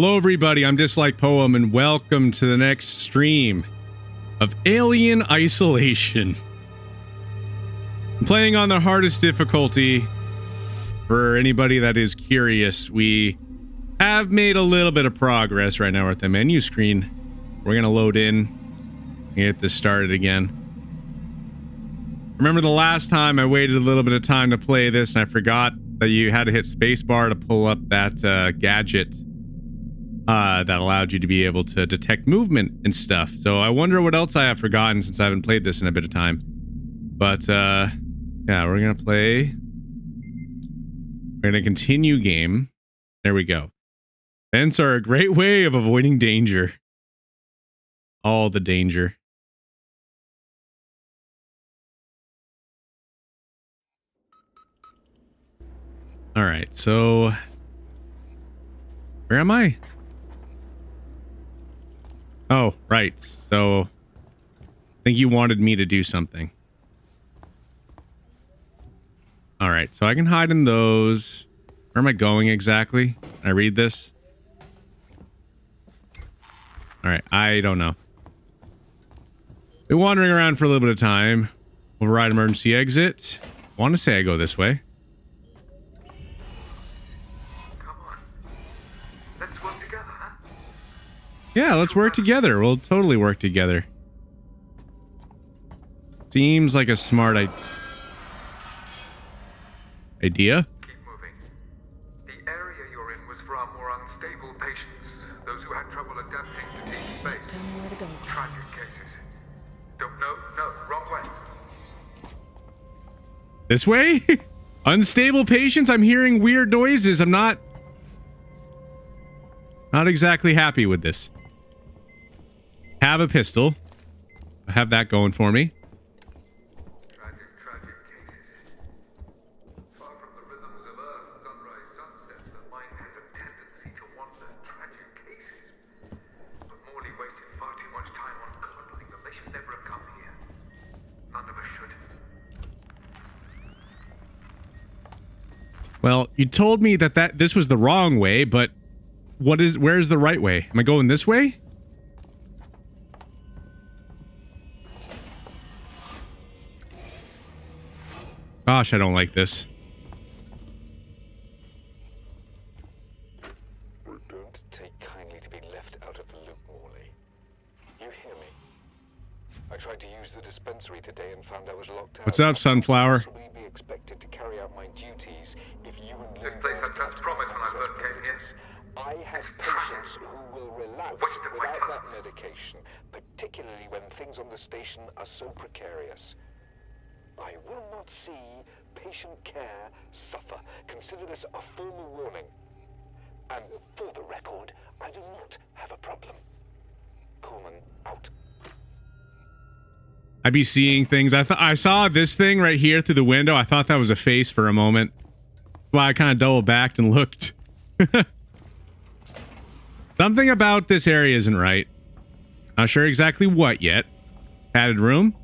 Hello everybody, I'm Dislike Poem and welcome to the next stream of Alien Isolation. I'm playing on the hardest difficulty. For anybody that is curious, we have made a little bit of progress. Right now we're at the menu screen. We're gonna load in and get this started again. Remember the last time I waited a little bit of time to play this and I forgot that you had to hit spacebar to pull up that gadget that allowed you to be able to detect movement and stuff. So I wonder what else I have forgotten since I haven't played this in a bit of time. But yeah, we're gonna play. We're gonna continue game. There we go. Vents are a great way of avoiding danger. All the danger. All right, so where am I? Oh, right. So I think you wanted me to do something. All right, so I can hide in those. Where am I going exactly? Can I read this? All right, I don't know. Been wandering around for a little bit of time. Override emergency exit. I want to say I go this way. Come on. Let's work together, huh? Yeah, let's work together. We'll totally work together. Seems like a smart idea. Keep moving. The area you're in was for our more unstable patients, those who had trouble adapting to deep space. Just tell me where to go. Tragic cases. Don't know. No, wrong way. This way? Unstable patients? I'm hearing weird noises. I'm not exactly happy with this. Have a pistol. I have that going for me. Tragic cases. Far from the rhythms of Earth, sunrise, sunset, the mind has a tendency to wander. Tragic cases. But Morley wasted far too much time on cuddling them. They should never have come here. None of us should. Well, you told me that this was the wrong way, but where's the right way? Am I going this way? Gosh, I don't like this. Don't take kindly to be left out of the loop, Morley. You hear me? I tried to use the dispensary today and found I was locked out. What's up, Sunflower? Will be expected to carry out my duties if you and This place had such promise when I first came here. I have patients who will relapse Waste of my without talents. that medication, particularly when things on the station are so precarious. I will not see patient care suffer. Consider this a formal warning. And for the record, I do not have a problem. Coleman out. I be seeing things. I saw this thing right here through the window. I thought that was a face for a moment. That's why I kind of double backed and looked. Something about this area isn't right. Not sure exactly what yet. Padded room.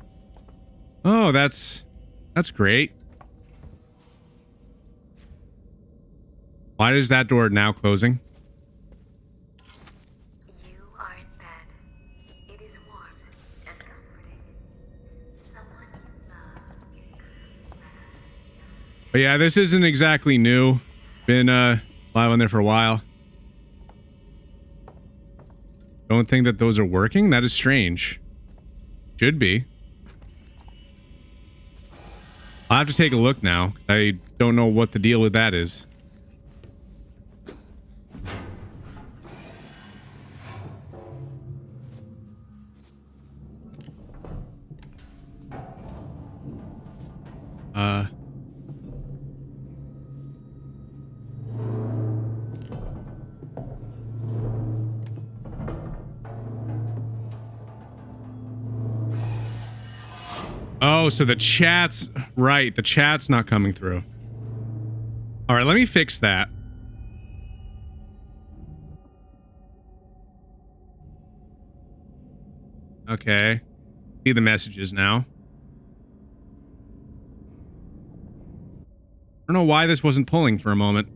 Oh, that's great. Why is that door now closing? You are in bed. It is warm and comforting. Someone you love is But yeah, this isn't exactly new. Been live on there for a while. Don't think that those are working? That is strange. Should be. I'll have to take a look now. I don't know what the deal with that is. Oh, so the chat's right. The chat's not coming through. All right, let me fix that. Okay. See the messages now. I don't know why this wasn't pulling for a moment.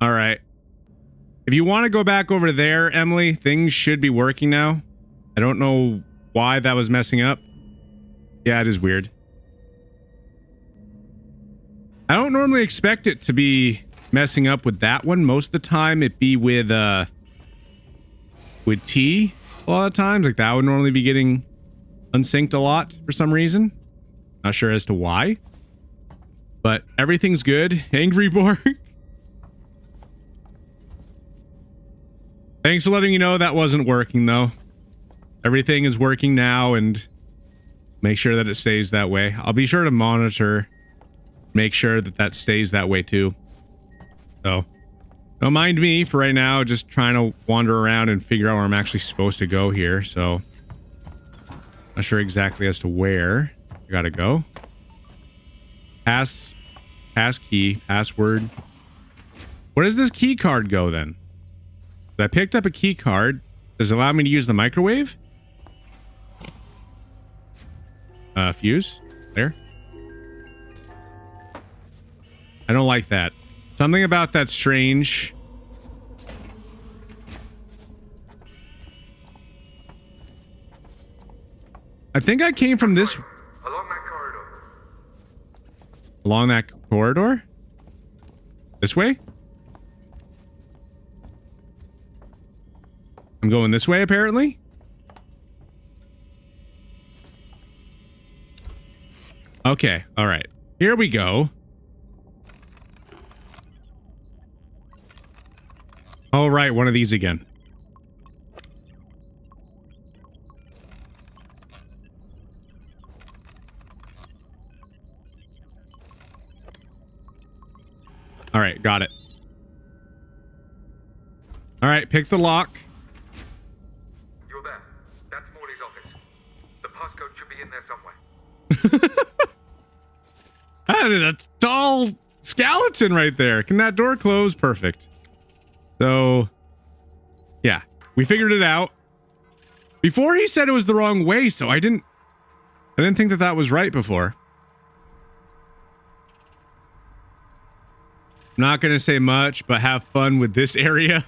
All right. If you want to go back over there, Emily, things should be working now. I don't know why that was messing up. Yeah, it is weird. I don't normally expect it to be messing up with that one. Most of the time it be with T a lot of times. Like that would normally be getting unsynced a lot for some reason. Not sure as to why. But everything's good. Angry Borg. Thanks for letting me know that wasn't working though. Everything is working now and make sure that it stays that way. I'll be sure to monitor, make sure that that stays that way too. So don't mind me for right now, just trying to wander around and figure out where I'm actually supposed to go here. So not sure exactly as to where I gotta go. Pass key, password. Where does this key card go then? I picked up a key card. Does it allow me to use the microwave? Fuse. There. I don't like that. Something about that's strange. I think I came from this... Along that corridor. Along that corridor? This way? I'm going this way, apparently. Okay, all right. Here we go. All right, one of these again. All right, got it. All right, pick the lock. You're there. That's Morley's office. The passcode should be in there somewhere. That is a tall skeleton right there. Can that door close? Perfect. So, yeah, we figured it out. Before he said it was the wrong way, so I didn't think that that was right before. I'm not going to say much, but have fun with this area.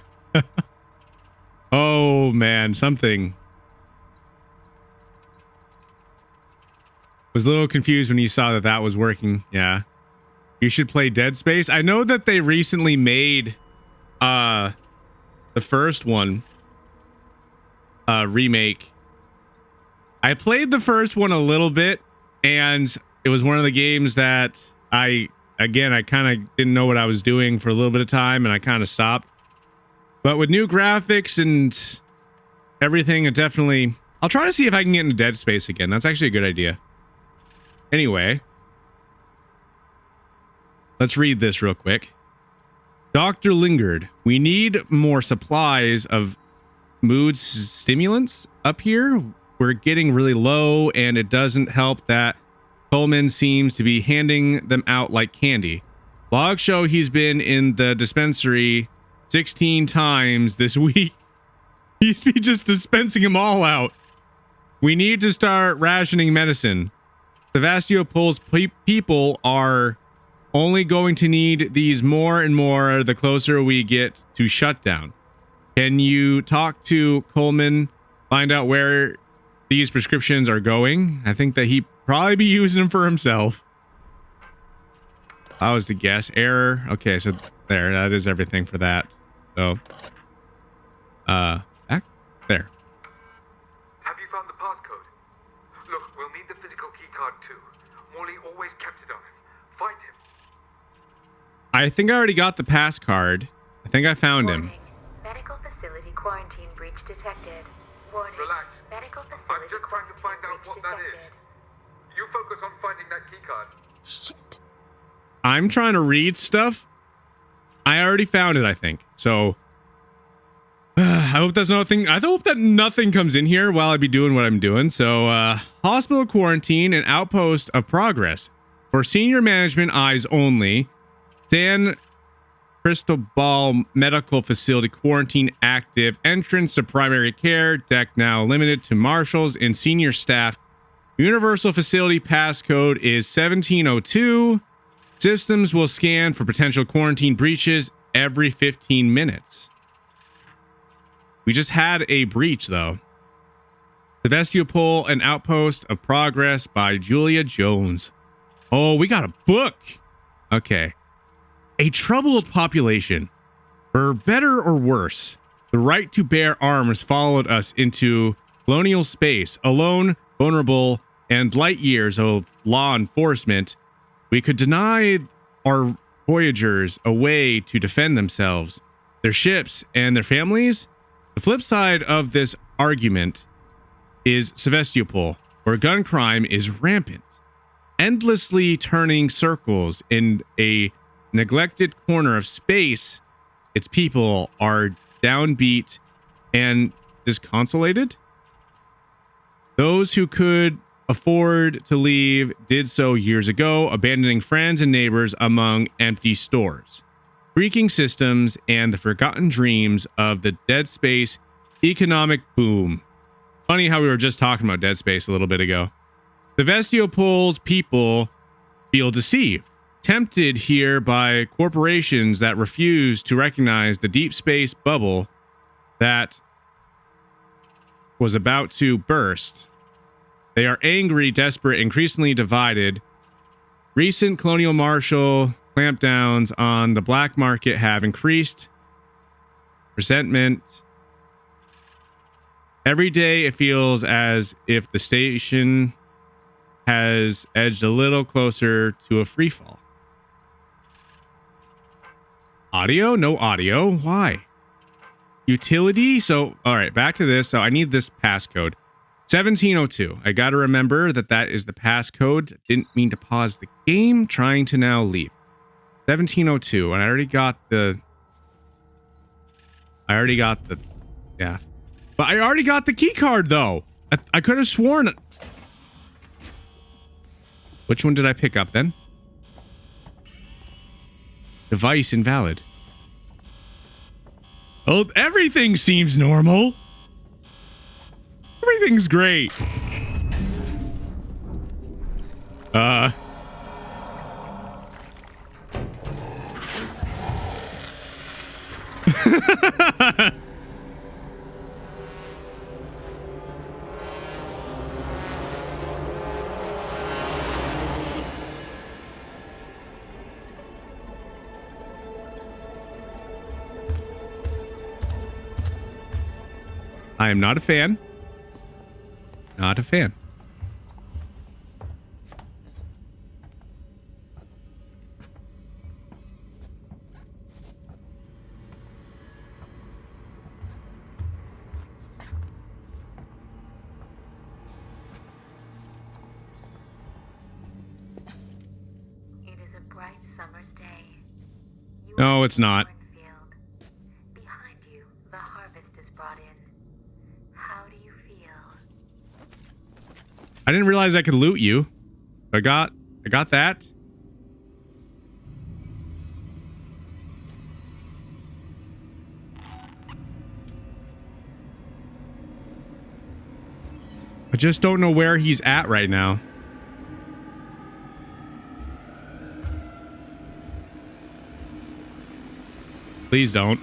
Oh, man, something. Was a little confused when you saw that that was working. Yeah. You should play Dead Space. I know that they recently made the first one remake. I played the first one a little bit, and it was one of the games that I kind of didn't know what I was doing for a little bit of time, and I kind of stopped. But with new graphics and everything, I'll try to see if I can get into Dead Space again. That's actually a good idea. Anyway, let's read this real quick. Dr. Lingard, we need more supplies of mood stimulants up here. We're getting really low, and it doesn't help that Coleman seems to be handing them out like candy. Logs show he's been in the dispensary 16 times this week. He's just dispensing them all out. We need to start rationing medicine. Sevastopol's people are only going to need these more and more the closer we get to shutdown. Can you talk to Coleman, find out where these prescriptions are going? I think that he'd probably be using them for himself. I was to guess. Error. Okay, so there, that is everything for that. So, back there. Have you found the passcode? Look, we'll need the physical keycard too. Morley always kept it on him. Find him. I think I already got the pass card. I think I found him. Warning. Medical facility quarantine breach detected. Warning. Relax. Medical I'm facility just trying to find out breach what that is. detected. You focus on finding that keycard. Shit. I'm trying to read stuff. I already found it, I think. So I hope that's nothing. I hope that nothing comes in here while I be doing what I'm doing. So hospital quarantine and outpost of progress for senior management eyes only. San Cristobal Medical Facility quarantine active. Entrance to primary care. Deck now limited to marshals and senior staff. Universal facility passcode is 1702. Systems will scan for potential quarantine breaches every 15 minutes. We just had a breach, though. Sevastopol, An Outpost of Progress by Julia Jones. Oh, we got a book. Okay. A troubled population. For better or worse, the right to bear arms followed us into colonial space. Alone, vulnerable, and light years of law enforcement, we could deny our voyagers a way to defend themselves, their ships, and their families. The flip side of this argument is Sevastopol, where gun crime is rampant, endlessly turning circles in a neglected corner of space. Its people are downbeat and disconsolated. Those who could afford to leave did so years ago, abandoning friends and neighbors among empty stores, creaking systems, and the forgotten dreams of the Dead Space economic boom. Funny how we were just talking about Dead Space a little bit ago. Sevastopol's people feel deceived, tempted here by corporations that refuse to recognize the deep space bubble that was about to burst. They are angry, desperate, increasingly divided. Recent colonial martial clampdowns on the black market have increased resentment. Every day it feels as if the station has edged a little closer to a freefall. Audio? No audio. Why? Utility? So, all right, back to this. So I need this passcode. 1702. I got to remember that that is the passcode. Didn't mean to pause the game. Trying to now leave. 1702. And I already got the... Yeah. But I already got the key card, though. I could have sworn... Which one did I pick up, then? Device invalid. Oh, everything seems normal. Everything's great. I am not a fan. Not a fan. It is a bright summer's day. You No, are it's not. in a cornfield. Behind you, the harvest is brought in. How do you feel? I didn't realize I could loot you. I got that. I just don't know where he's at right now. Please don't.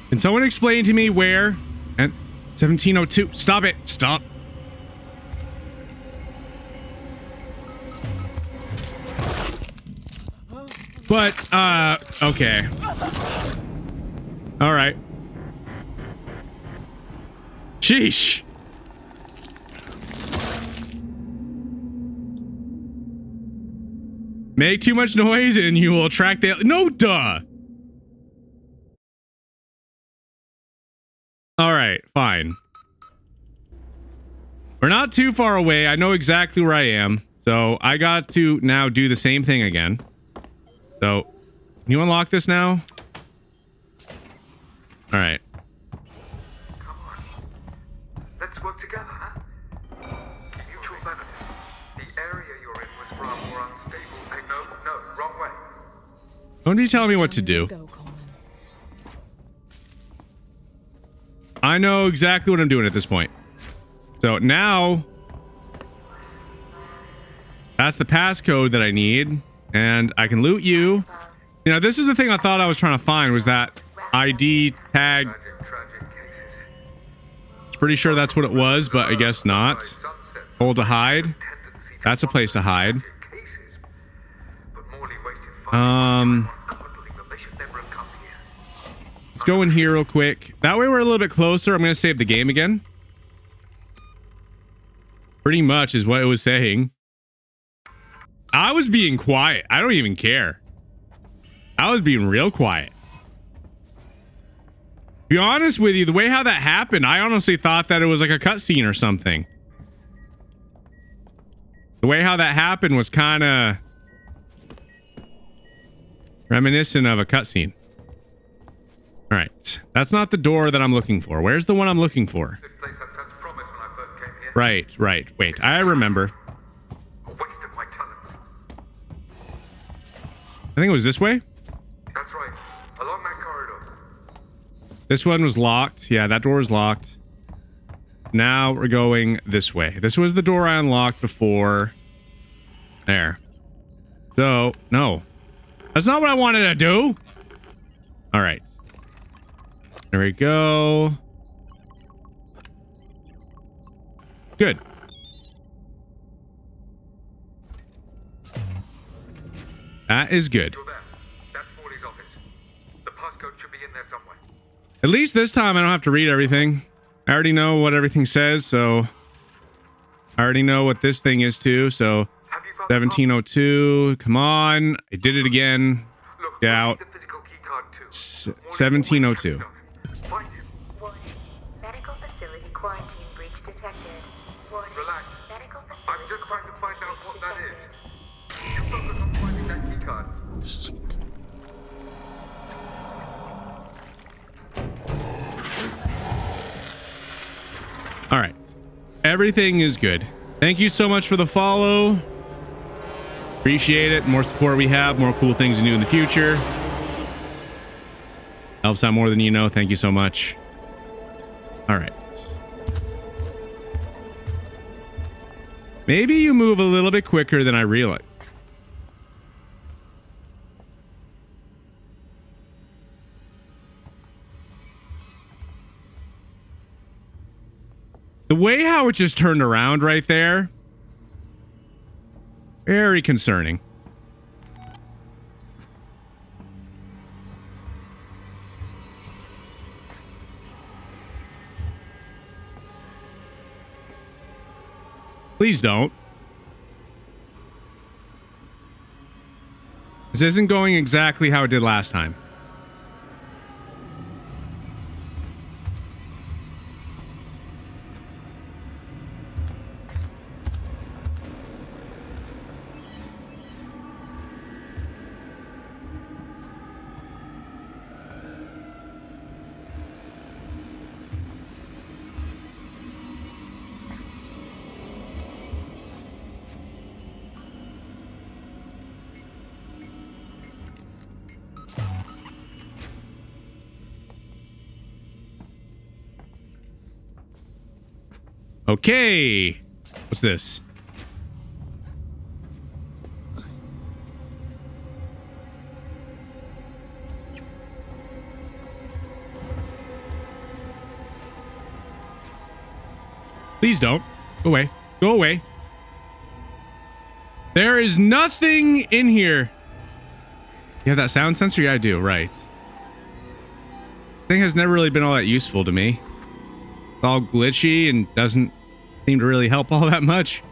Can someone explain to me where? And 1702. Stop it. Stop. But, okay. All right. Sheesh. Make too much noise and you will attract the... No, duh. All right, fine. We're not too far away. I know exactly where I am. So I got to now do the same thing again. So, can you unlock this now? All right. Come on. Let's work together, huh? Mutual benefit. The area you're in was far more unstable. Hey, no, wrong way. Don't be telling me what to Time do. go, Coleman. I know exactly what I'm doing at this point. So now, that's the passcode that I need, and I can loot you. You know, this is the thing I thought I was trying to find, was that ID tag. Tragic cases. Pretty sure that's what it was, but I guess not. Sunset. Hold to hide. Tendency to That's a place to hide. tragic cases. But Morley wasted far too much time on coddling them. They should never have come here. Let's go in here real quick. That way we're a little bit closer. I'm going to save the game again. Pretty much is what it was saying. I was being quiet. I don't even care. I was being real quiet. To be honest with you, the way how that happened, I honestly thought that it was like a cutscene or something. The way how that happened was kind of reminiscent of a cutscene. All right, that's not the door that I'm looking for. Where's the one I'm looking for? This place had such promise when I first came here. Right. Wait, I remember. A waste of my talents. I think it was this way. That's right. Along that corridor. This one was locked. Yeah, that door was locked. Now we're going this way. This was the door I unlocked before. There. So, no. That's not what I wanted to do. All right. There we go. Good. That is good. You're there. That's Morley's office. The passcode should be in there somewhere. At least this time I don't have to read everything. I already know what everything says, so I already know what this thing is too, so Have you found the 1702, come on. I did it again. Look, Get I out. need the physical key card too. 1702. Find him. Warning. Medical facility quarantine breach detected. Warning. Relax. Medical I'm facility just trying to find out what that detected. is. You focus on finding that key card. Shit. All right. Everything is good. Thank you so much for the follow. Appreciate it. More support we have, more cool things to do in the future. Helps out more than you know. Thank you so much. All right. Maybe you move a little bit quicker than I realized. The way how it just turned around right there, very concerning. Please don't. This isn't going exactly how it did last time. Okay. What's this? Please don't. Go away. Go away. There is nothing in here. You have that sound sensor? Yeah, I do. Right. Thing has never really been all that useful to me. It's all glitchy and doesn't seem to really help all that much.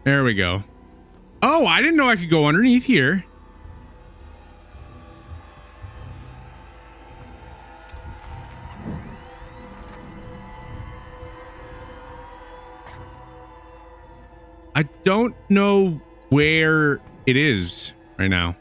There we go. Oh, I didn't know I could go underneath here. I don't know where it is right now.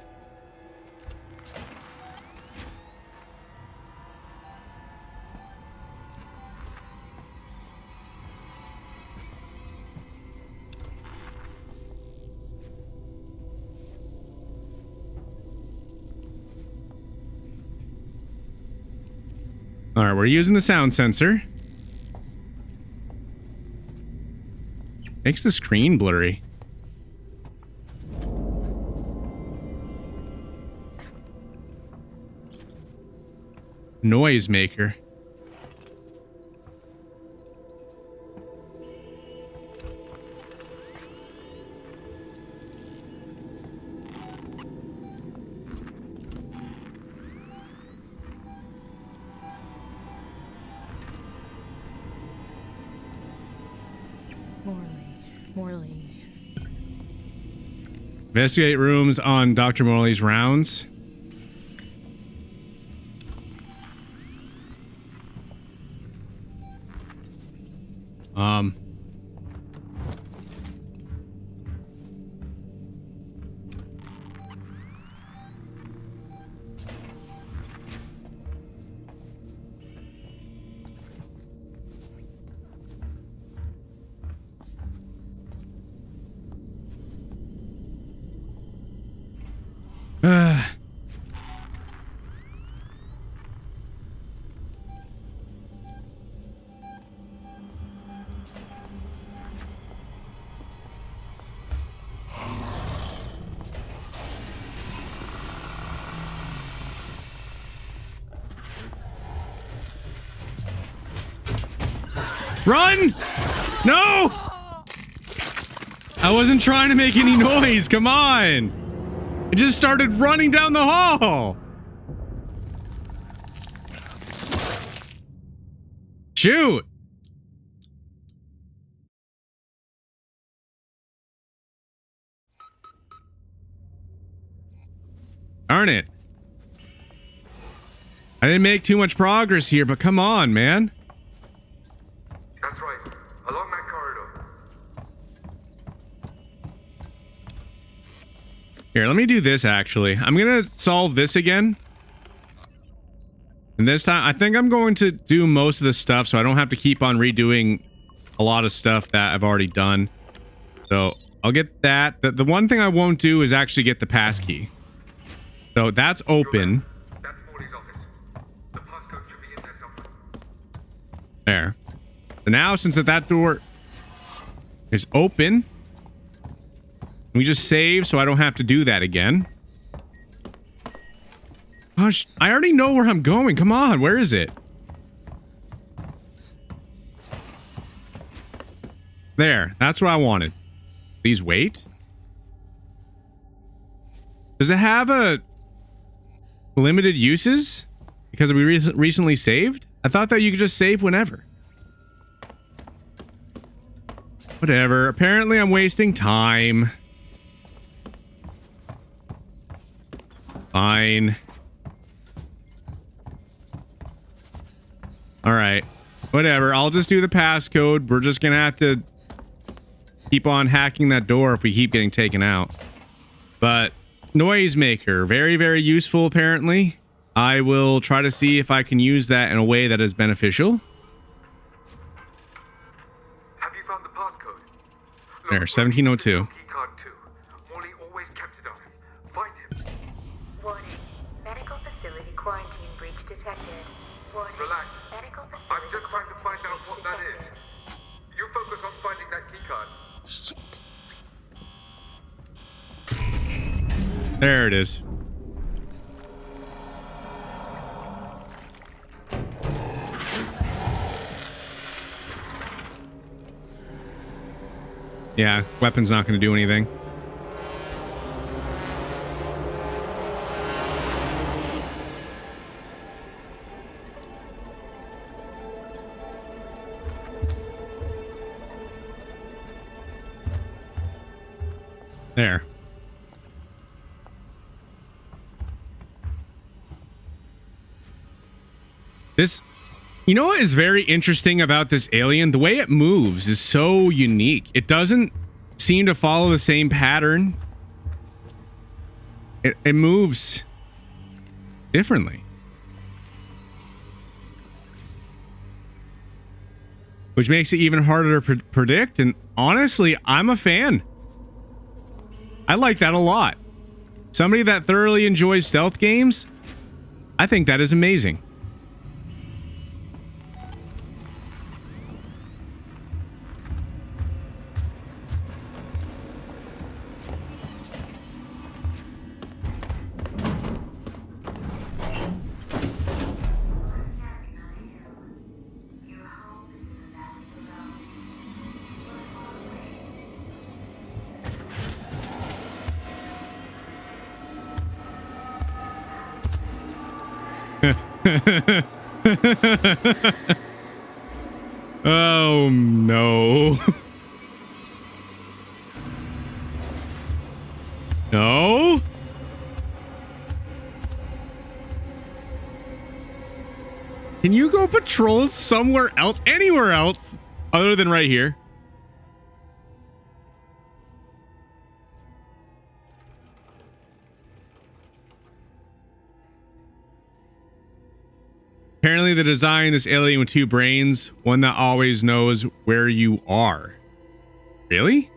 All right, we're using the sound sensor. Makes the screen blurry. Noisemaker. Morley. Investigate rooms on Dr. Morley's rounds. Run! No! I wasn't trying to make any noise. Come on. I just started running down the hall. Shoot. Darn it. I didn't make too much progress here, but come on, man. That's right. Along that corridor. Here, let me do this, actually. I'm gonna solve this again. And this time, I think I'm going to do most of the stuff so I don't have to keep on redoing a lot of stuff that I've already done. So, I'll get that. The one thing I won't do is actually get the passkey. So, that's open. That's Morley's office. The passcode should be in there somewhere. There. So now, since that door is open, we just save so I don't have to do that again. Gosh, I already know where I'm going. Come on, where is it? There, that's what I wanted. Please wait. Does it have a limited uses? Because we recently saved? I thought that you could just save whenever. Whatever. Apparently I'm wasting time. Fine. Alright. Whatever. I'll just do the passcode. We're just gonna have to keep on hacking that door if we keep getting taken out. But Noisemaker. Very, very useful apparently. I will try to see if I can use that in a way that is beneficial. Have you found the passcode? There, 1702. Keycard 2. Morley always kept it on him. Find him. Warning. Medical facility quarantine breach detected. Warning. Relax. Medical facility I'm just trying to find out what that detected. is. You focus on finding that keycard. Shit. There it is. Yeah, weapon's not going to do anything. There. This, you know what is very interesting about this alien? The way it moves is so unique. It doesn't seem to follow the same pattern. It moves differently. Which makes it even harder to predict. And honestly, I'm a fan. I like that a lot. Somebody that thoroughly enjoys stealth games, I think that is amazing. Oh no. No. Can you go patrol somewhere else, anywhere else other than right here? Apparently the design, this alien with two brains, one that always knows where you are. Really?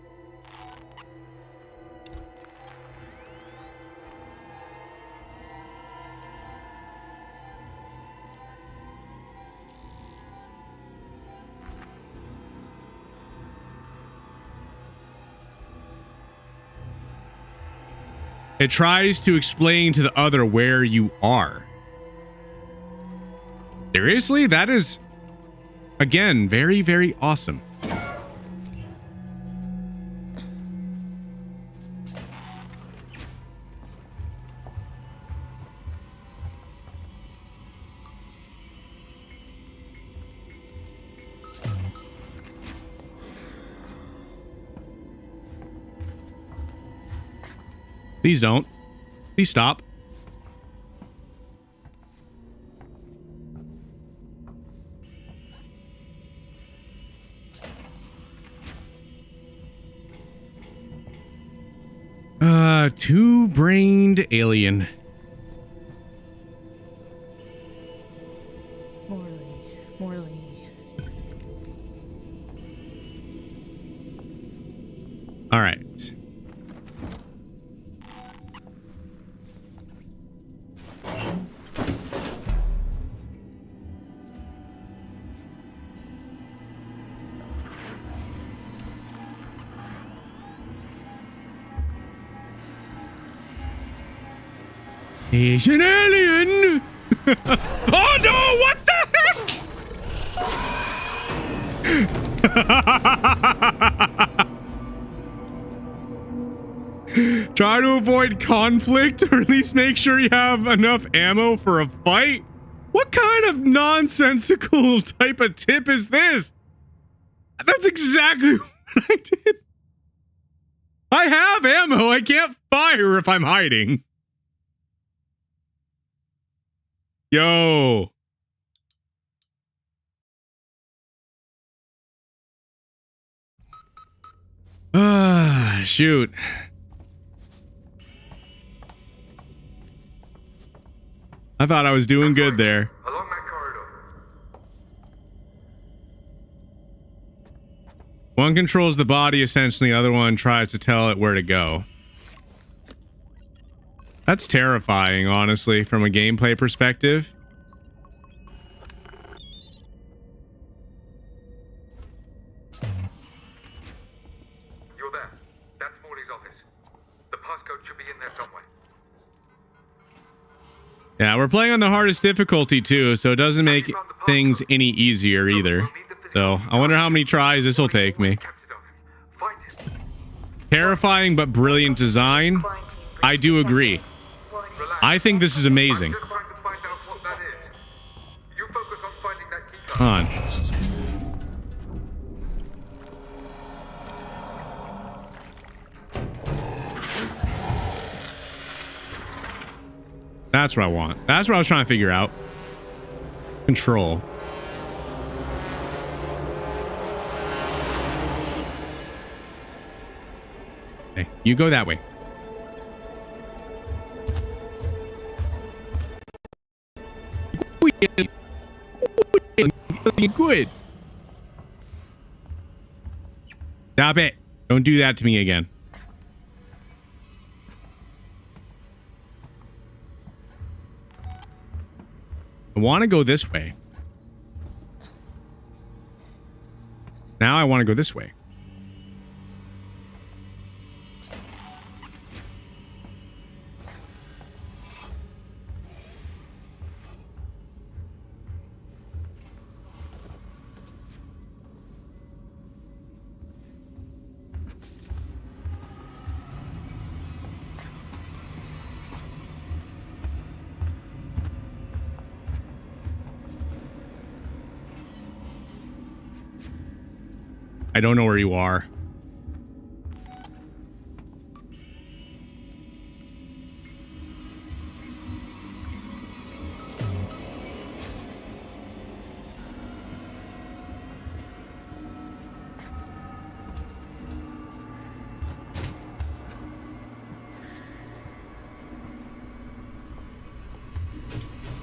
It tries to explain to the other where you are. Seriously? That is, again, very, very awesome. Please don't. Please stop. Two-brained alien. Morley. All right. He's an alien! Oh no, what the heck? Try to avoid conflict, or at least make sure you have enough ammo for a fight? What kind of nonsensical type of tip is this? That's exactly what I did. I have ammo, I can't fire if I'm hiding. Yo. Shoot. I thought I was doing good there. Along that corridor. One controls the body, essentially. The other one tries to tell it where to go. That's terrifying, honestly, from a gameplay perspective. You're there. That's Morley's office. The passcode should be in there somewhere. Yeah, we're playing on the hardest difficulty, too, so it doesn't make things any easier either. So, I wonder how many tries this will take me. Find it. Terrifying but brilliant design. I do agree. Relax. I think this is amazing. I'm just trying to find out what that is. You focus on finding that key card. Come on. That's what I want. That's what I was trying to figure out. Control. Okay, you go that way. Good. Stop it. Don't do that to me again. I want to go this way. Now I want to go this way. I don't know where you are.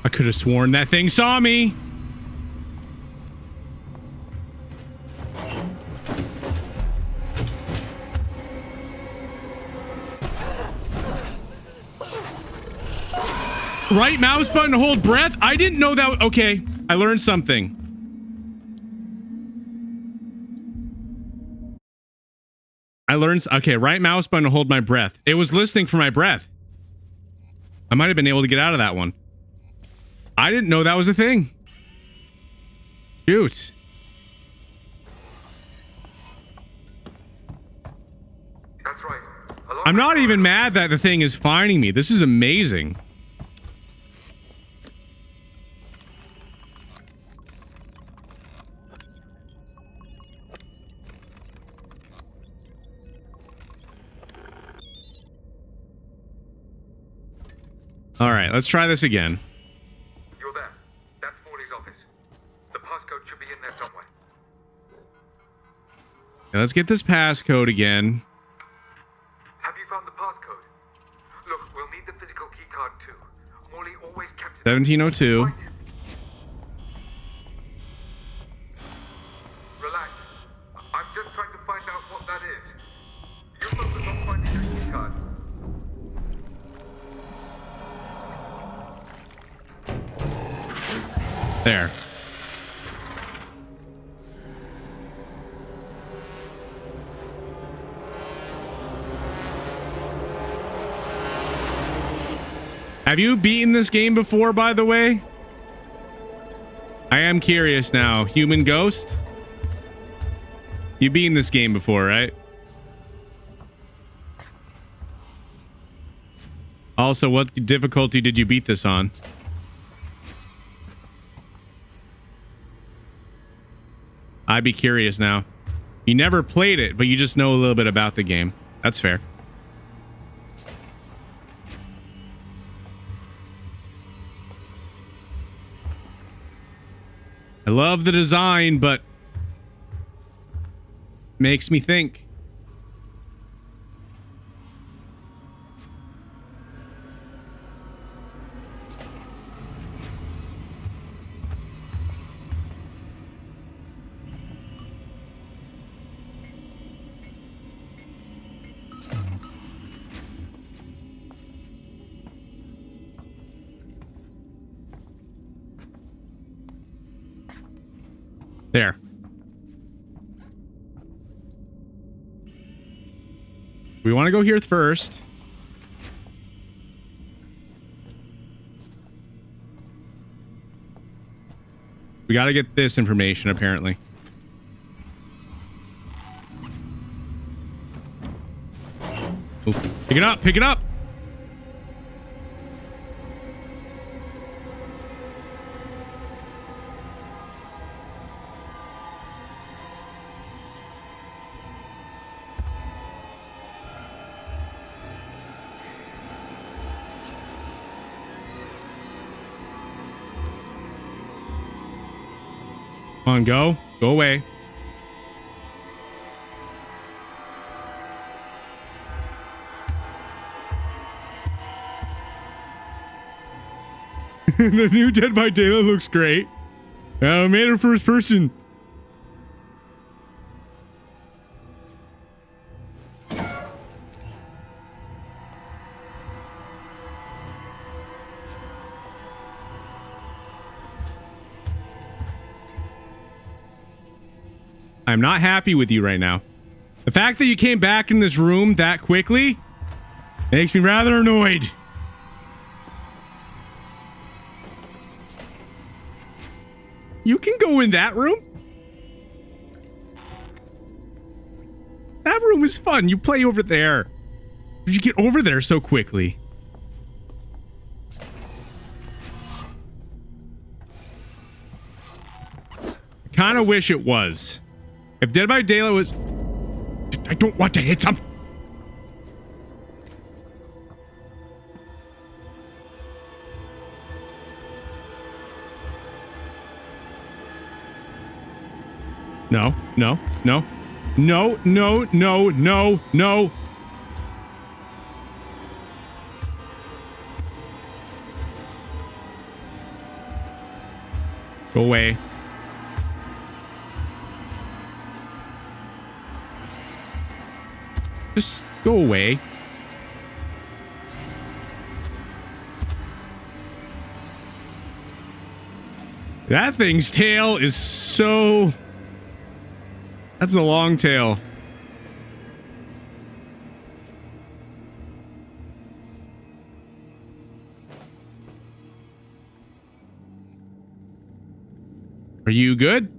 I could have sworn that thing saw me. Right mouse button to hold breath? I didn't know that. Okay, I learned something. Okay, right mouse button to hold my breath. It was listening for my breath. I might have been able to get out of that one. I didn't know that was a thing. Shoot. That's right. I'm not even mad that the thing is finding me. This is amazing. All right, let's try this again. You're there. That's Morley's office. The passcode should be in there somewhere. Okay, let's get this passcode again. Have you found the passcode? Look, we'll need the physical keycard too. Morley always kept it. 1702. Find it. Relax. I'm just trying to find out what that is. You focus on finding the keycard. There. Have you beaten this game before, by the way? I am curious now. Human Ghost? You've beaten this game before, right? Also, what difficulty did you beat this on? I'd be curious now. You never played it, but you just know a little bit about the game. That's fair. I love the design, but makes me think. There. We want to go here first. We got to get this information, apparently. Ooh, pick it up, pick it up. Come on, go. Go away. The new Dead by Daylight looks great. Made it first person. I'm not happy with you right now. The fact that you came back in this room that quickly makes me rather annoyed. You can go in that room? That room is fun. You play over there. Did you get over there so quickly? I kind of wish it was. If Dead by Daylight was... I don't want to hit something. No, no, no. No, no, no, no, no. Go away. Just go away. That thing's tail is so... That's a long tail. Are you good?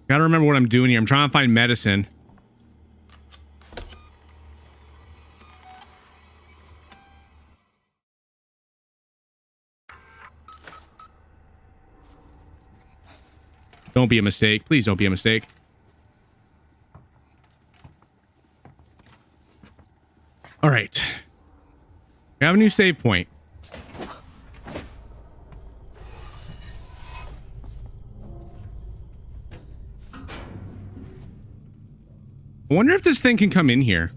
Gotta remember what I'm doing here. I'm trying to find medicine. Don't be a mistake. Please don't be a mistake. All right. We have a new save point. I wonder if this thing can come in here.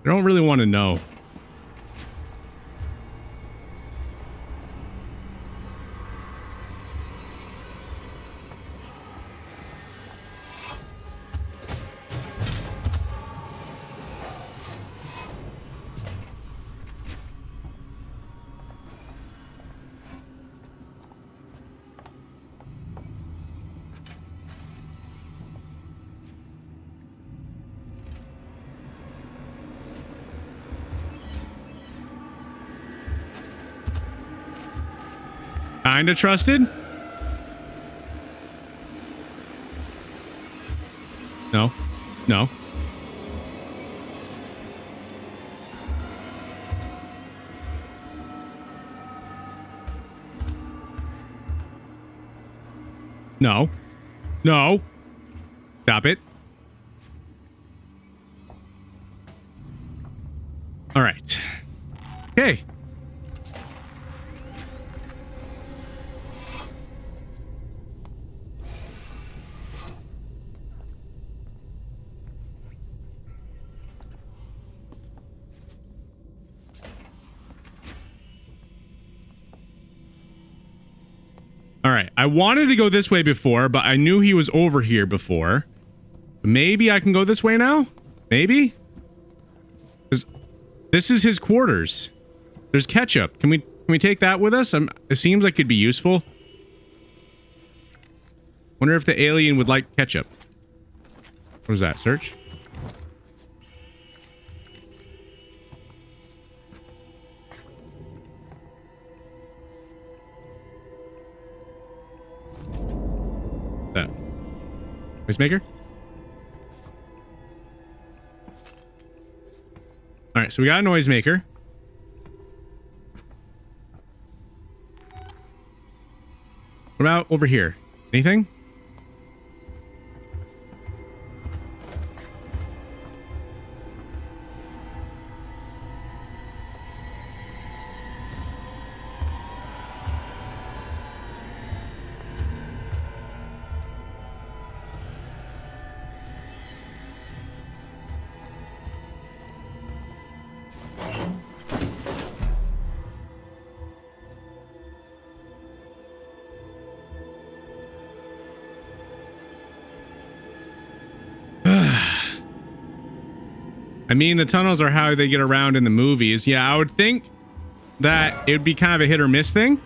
I don't really want to know. Kinda trusted? No. No. No. No. Stop it. All right. Okay. All right, I wanted to go this way before, but I knew he was over here before. Maybe I can go this way now? Maybe? Because this is his quarters. There's ketchup. Can we take that with us? It seems like it'd be useful. Wonder if the alien would like ketchup. What was that? Search? That noisemaker. All right, so we got a noisemaker. What about over here? Anything? I mean, the tunnels are how they get around in the movies. Yeah, I would think that it would be kind of a hit or miss thing.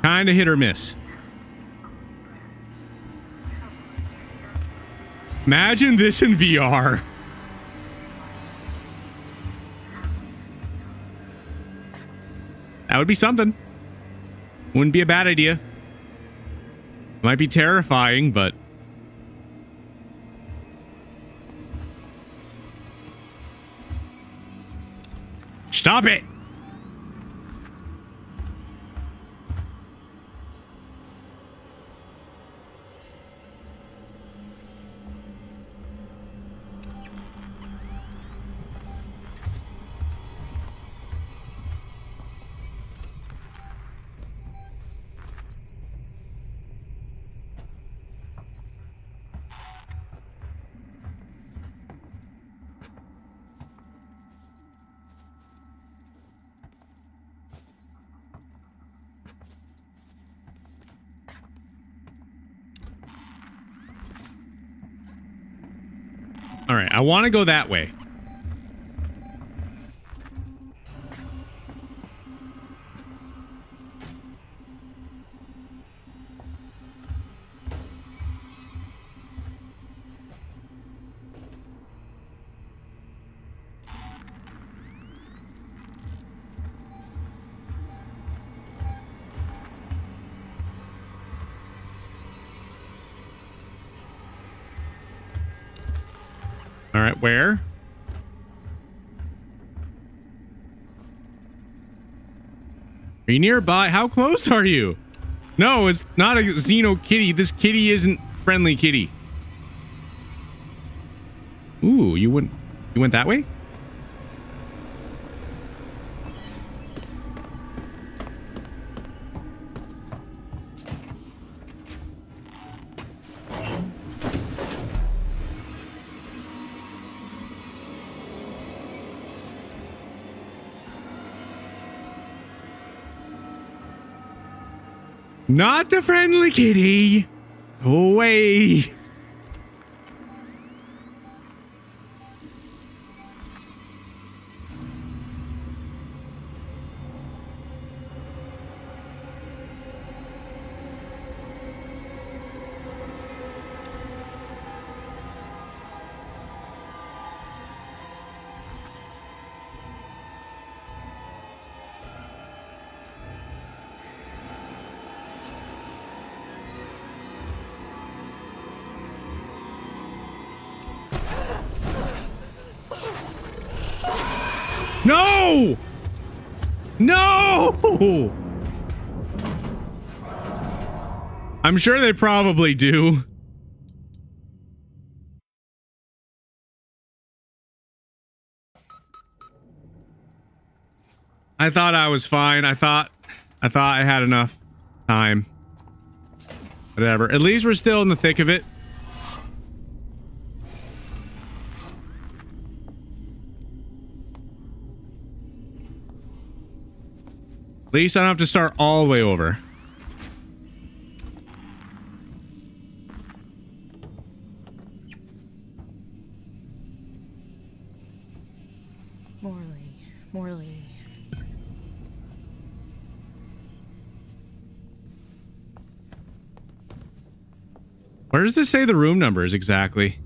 Kind of hit or miss. Imagine this in VR. That would be something. Wouldn't be a bad idea. Might be terrifying, but... Stop it! All right, I want to go that way. All right, where? Are you nearby? How close are you? No, it's not a Xeno kitty. This kitty isn't friendly kitty. Ooh, you went that way? Not a friendly kitty. Go away. No! No! I'm sure they probably do. I thought I was fine. I thought I had enough time. Whatever. At least we're still in the thick of it. At least I don't have to start all the way over. Morley. Where does this say the room numbers exactly?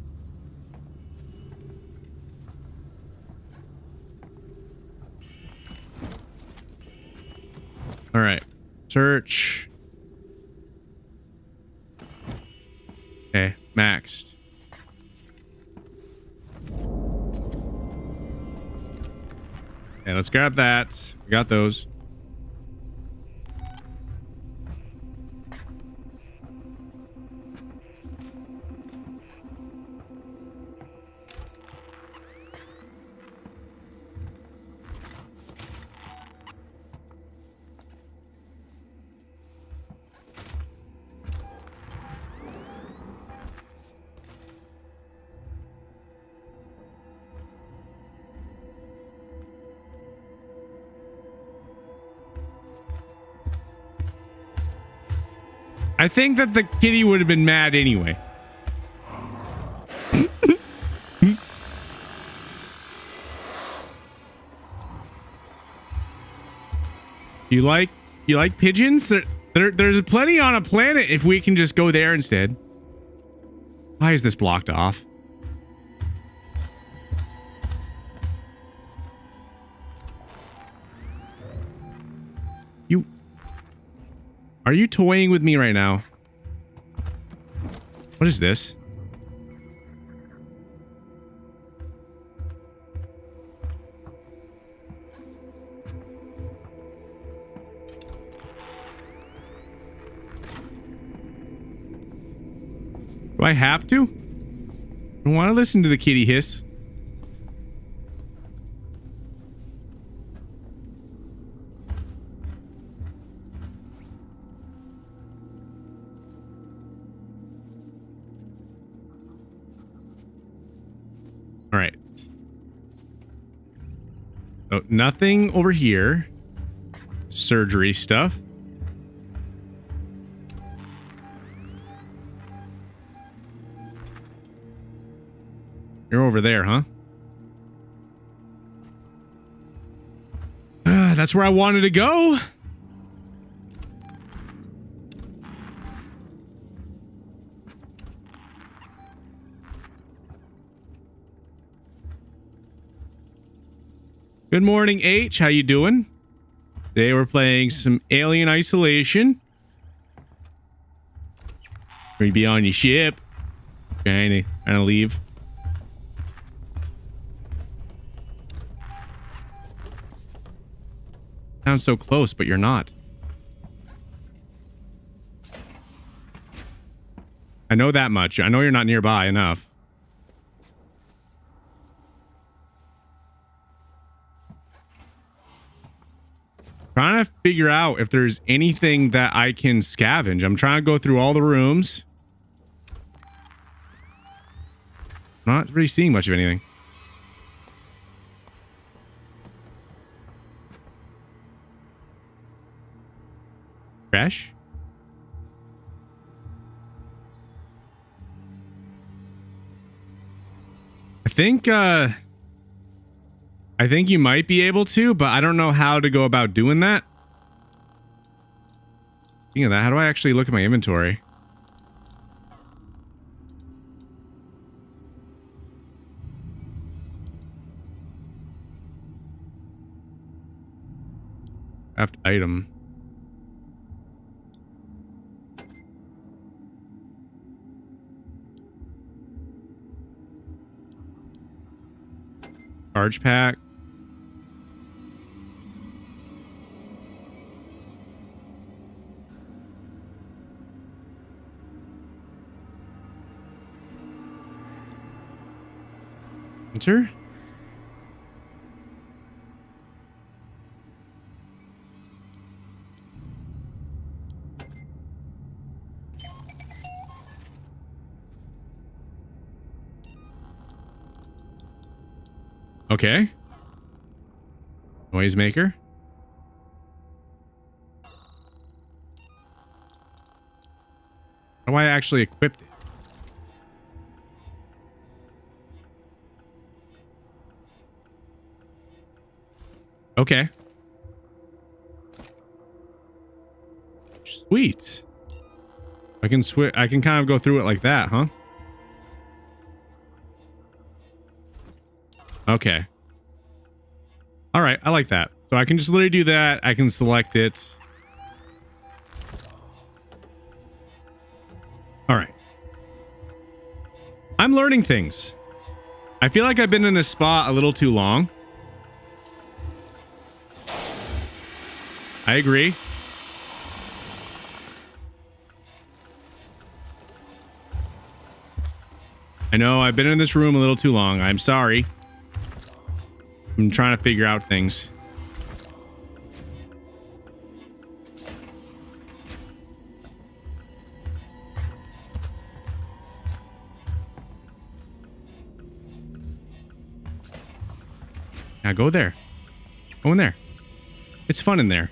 All right. Search. Okay, maxed. Okay, let's grab that. We got those. I think that the kitty would have been mad anyway. You like pigeons? There's plenty on a planet if we can just go there instead. Why is this blocked off? Are you toying with me right now? What is this? Do I have to? I don't want to listen to the kitty hiss. All right. So nothing over here. Surgery stuff. You're over there, huh? That's where I wanted to go. Good morning, H. How you doing? Today we're playing some Alien Isolation. We'd be on your ship. Trying to leave. Sounds so close, but you're not. I know that much. I know you're not nearby enough. Trying to figure out if there's anything that I can scavenge. I'm trying to go through all the rooms. Not really seeing much of anything. Fresh? I think you might be able to, but I don't know how to go about doing that. Speaking of that, how do I actually look at my inventory? Craft item. Charge pack. Enter. Okay. Noisemaker. How do I actually equip it? Okay. Sweet. I can kind of go through it like that, huh? Okay. All right, I like that. So I can just literally do that. I can select it. All right. I'm learning things. I feel like I've been in this spot a little too long. I agree. I know I've been in this room a little too long. I'm sorry. I'm trying to figure out things. Now go there. Go in there. It's fun in there.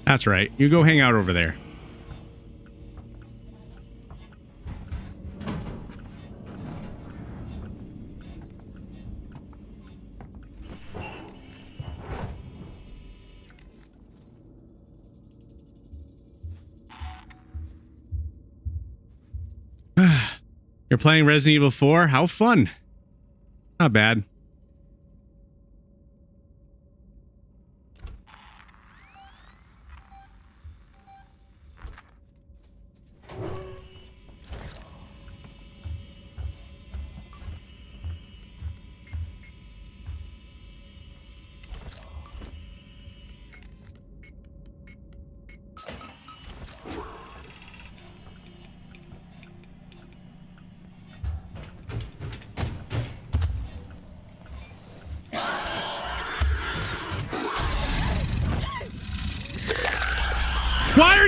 That's right. You go hang out over there. You're playing Resident Evil 4? How fun. Not bad.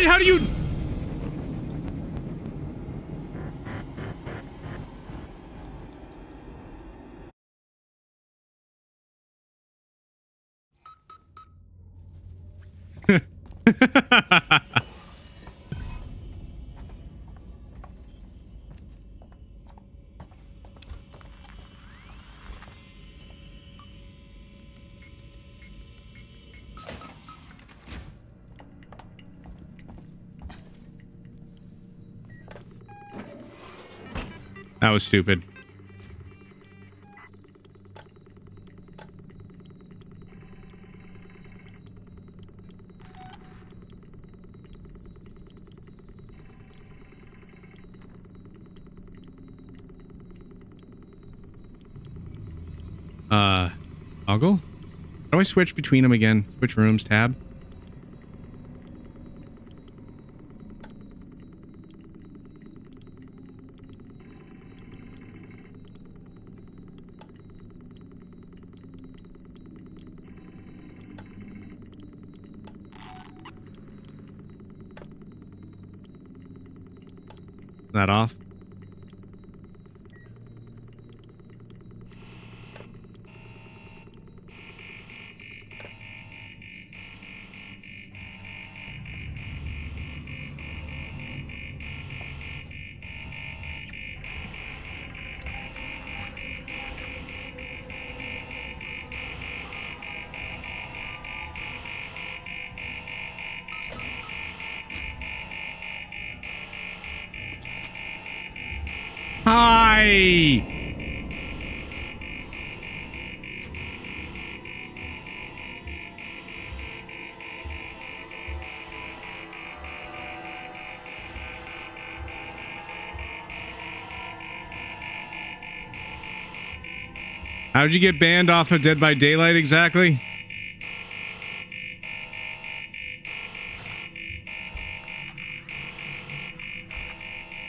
How do you... That was stupid. Toggle? How do I switch between them again? Switch rooms, tab? That off? Hi! How'd you get banned off of Dead by Daylight exactly?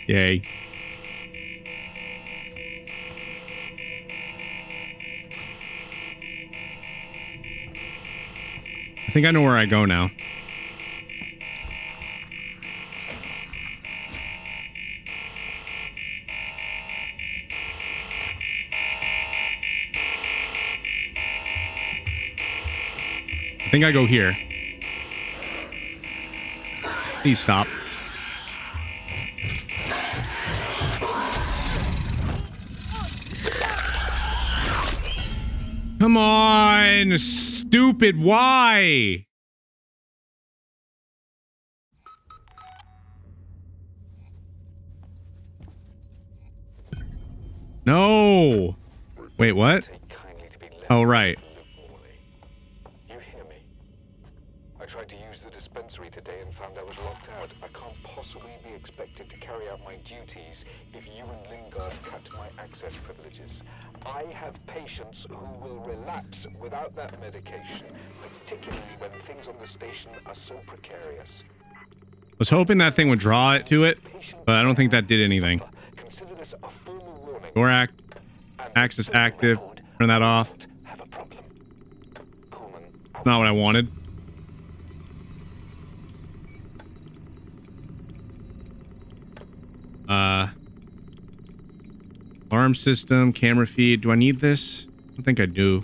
Yay. I think I know where I go now. I think I go here. Please stop. Come on, stupid, why? No. Wait, what? Oh, right. You hear me? I tried to use the dispensary today and found I was locked out. I can't possibly be expected to carry out my duties if you and Lingard cut my access privileges. I have patients who will relapse without that medication, particularly when things on the station are so precarious. Was hoping that thing would draw it to it, but I don't think that did anything. Consider this a formal warning. Door access active. Turn that off. Have a problem. Coleman, Not what I wanted. Alarm system, camera feed. Do I need this? I don't think I do.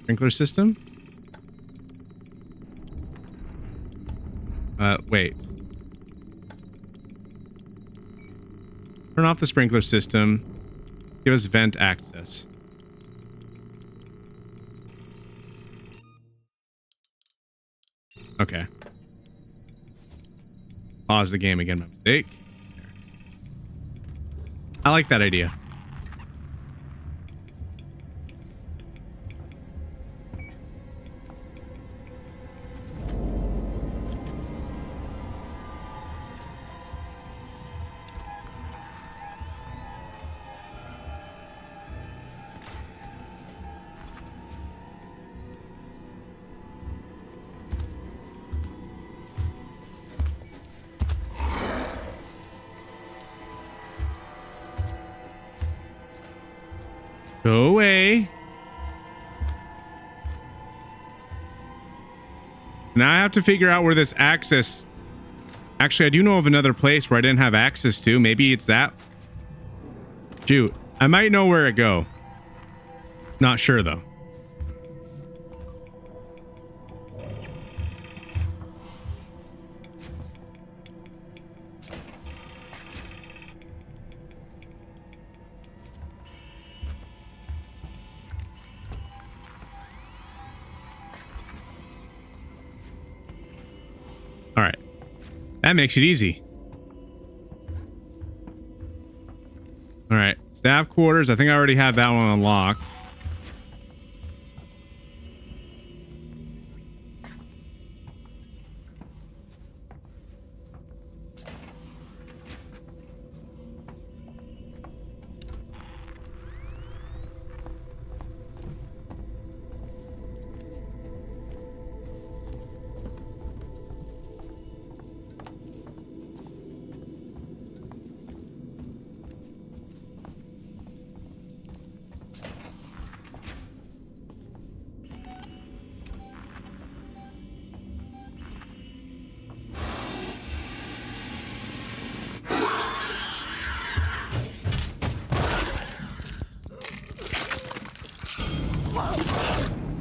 Sprinkler system? Wait. Turn off the sprinkler system. Give us vent access. Okay. Pause the game again. My mistake. I like that idea. Go away. Now I have to figure out where this access... Actually, I do know of another place where I didn't have access to. Maybe it's that. Shoot. I might know where it go. Not sure, though. All right. That makes it easy. All right. Staff quarters. I think I already have that one unlocked.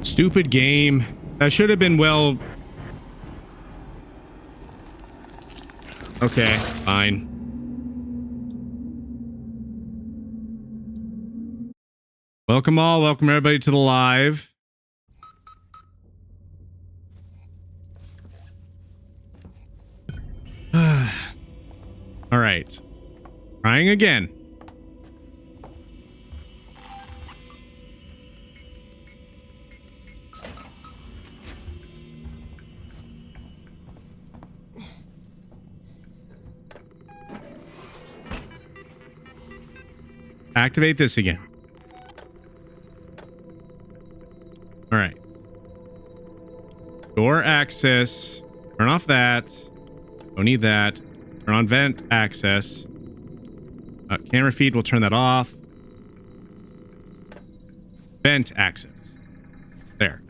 Stupid game. That should have been well... Okay, fine. Welcome all. Welcome everybody to the live. All right. Trying again. Activate this again. All right. Door access. Turn off that. Don't need that. Turn on vent access. Camera feed, we'll turn that off. Vent access. There.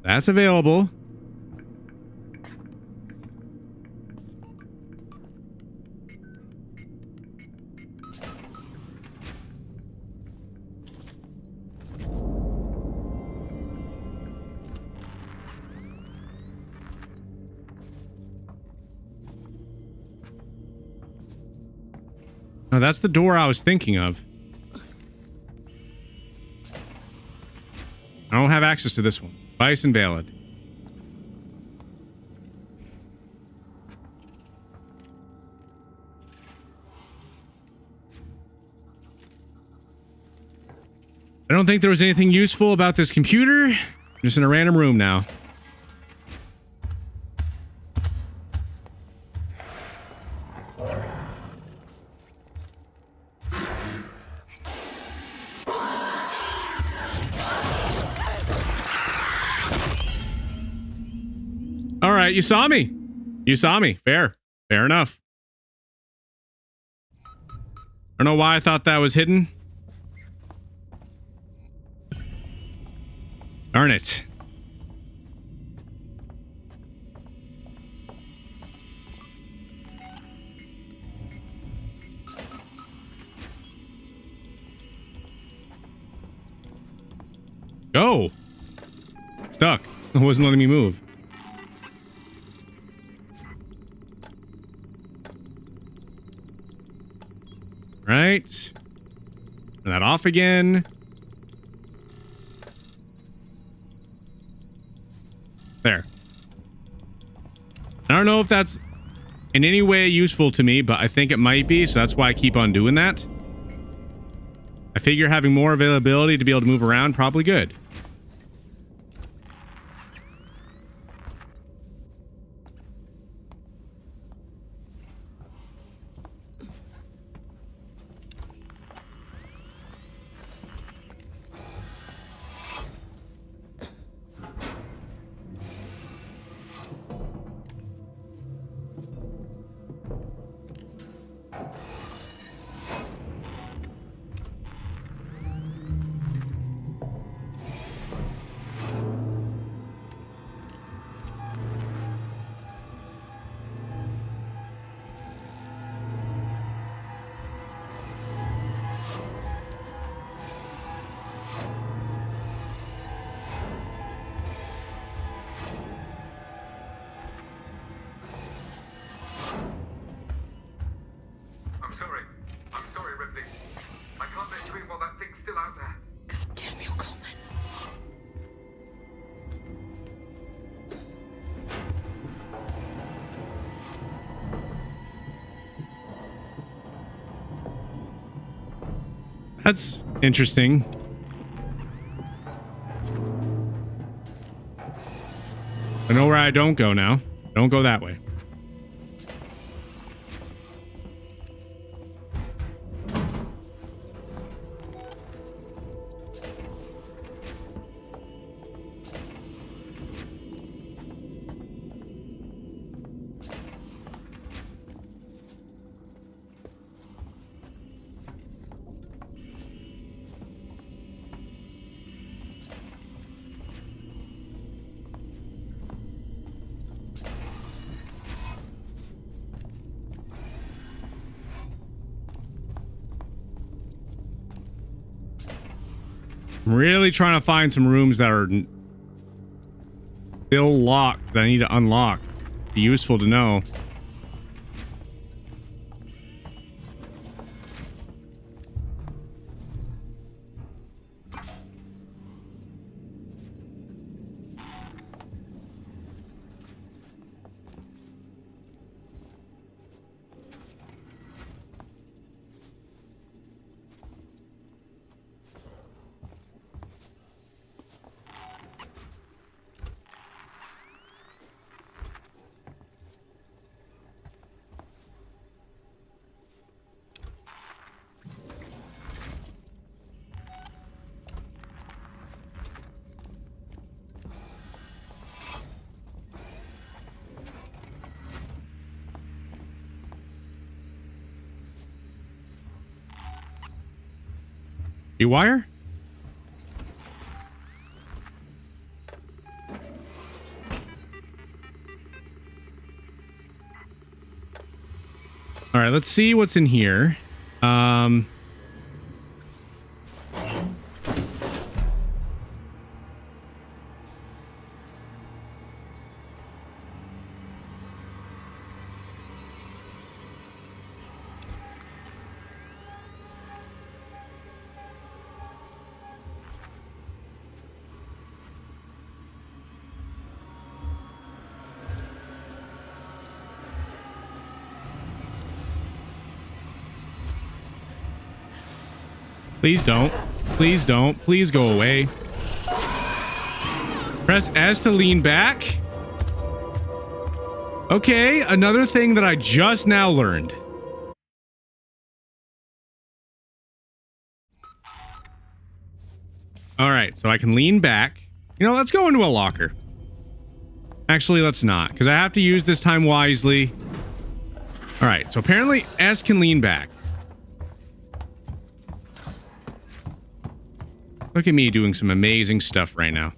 That's available. No, that's the door I was thinking of. I don't have access to this one. Device invalid. I don't think there was anything useful about this computer. I'm just in a random room now. All right, you saw me. You saw me. Fair. Fair enough. I don't know why I thought that was hidden. Darn it. Go. Stuck. It wasn't letting me move. Right. Turn that off again. There. I don't know if that's in any way useful to me, but I think it might be, so that's why I keep on doing that. I figure having more availability to be able to move around, probably good. I'm sorry, Ripley. I can't let you in while that thing's still out there. God damn you, Coleman. That's interesting. I know where I don't go now. Don't go that way. I'm really trying to find some rooms that are still locked that I need to unlock. Be useful to know. E-wire? All right, let's see what's in here. Please don't. Please don't. Please go away. Press S to lean back. Okay, another thing that I just now learned. All right, so I can lean back. You know, let's go into a locker. Actually, let's not, because I have to use this time wisely. All right, so apparently S can lean back. Look at me doing some amazing stuff right now.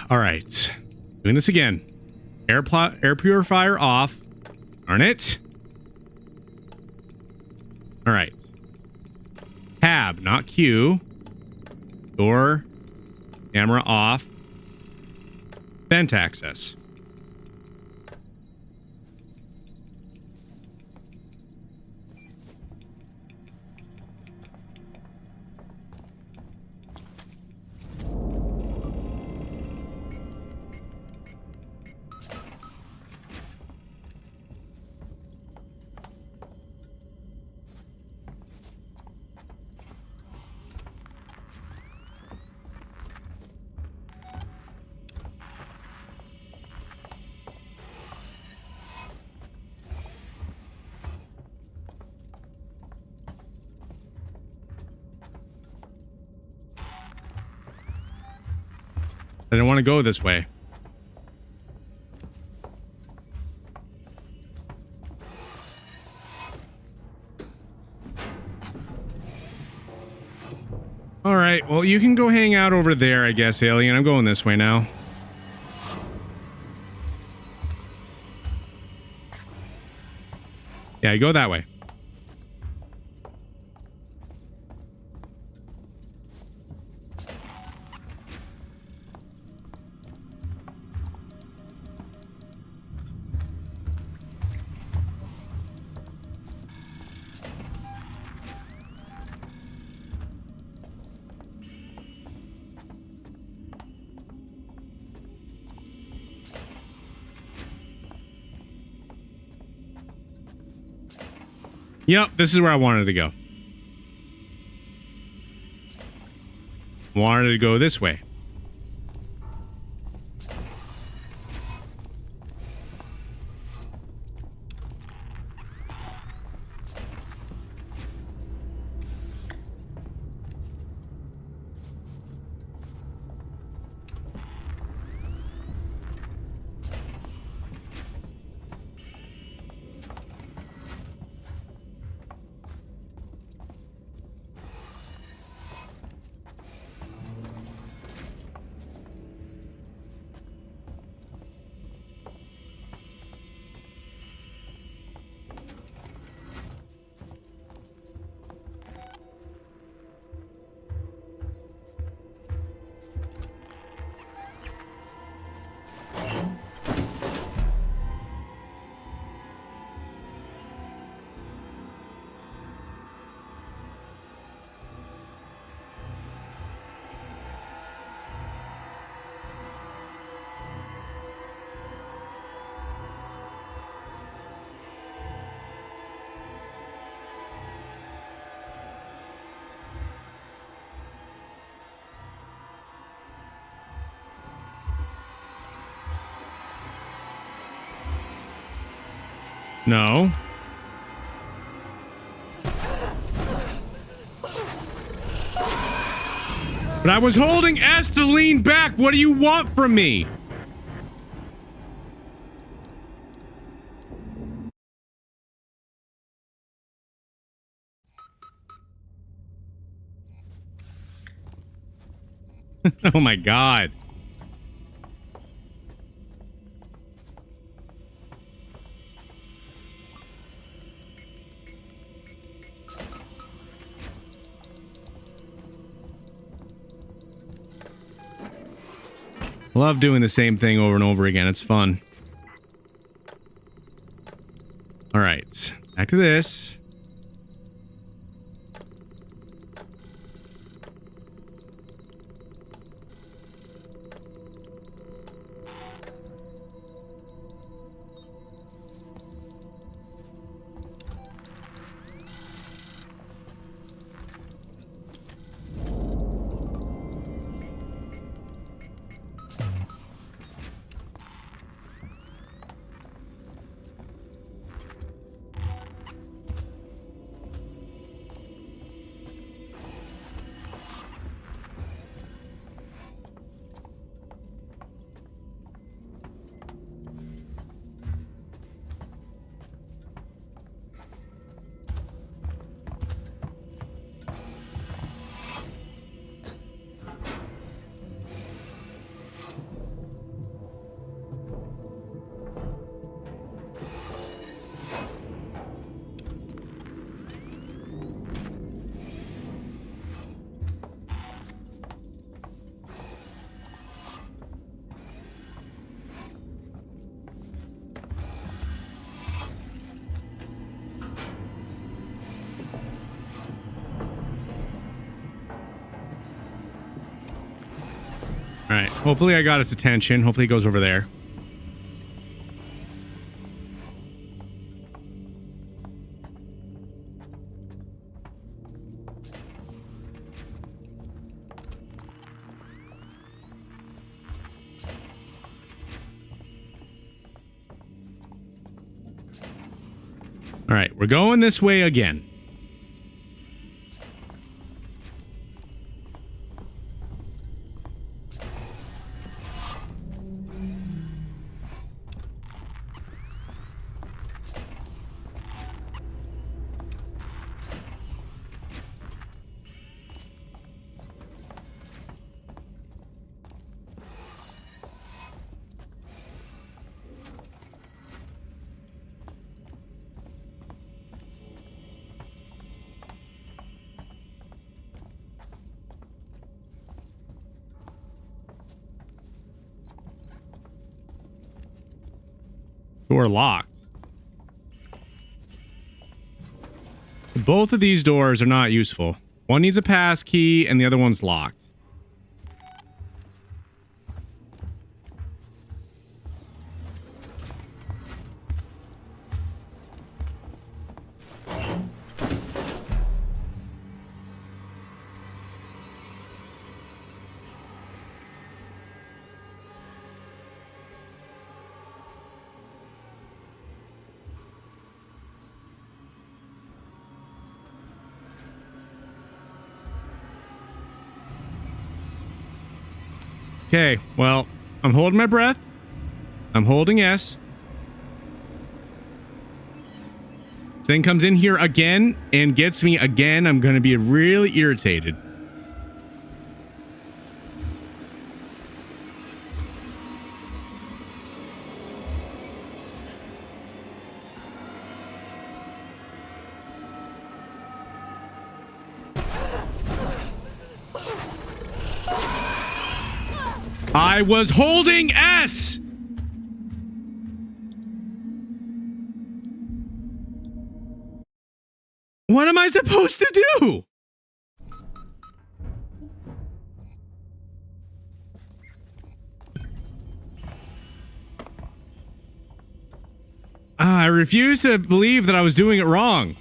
All right. Doing this again. Air purifier off. Darn it. All right. Tab, not Q. Door. Camera off. Vent access. I didn't want to go this way. All right, well, you can go hang out over there, I guess, alien. I'm going this way now. Yeah, you go that way. Yep, this is where I wanted to go. Wanted to go this way. No. But I was holding S to lean back. What do you want from me? Oh my God. Love doing the same thing over and over again. It's fun. All right, back to this. All right. Hopefully I got its attention. Hopefully it goes over there. All right. We're going this way again. Door locked. Both of these doors are not useful. One needs a pass key and the other one's locked. Okay, well, I'm holding my breath. I'm holding S. Thing comes in here again and gets me again. I'm going to be really irritated. I was holding S! What am I supposed to do? I refuse to believe that I was doing it wrong.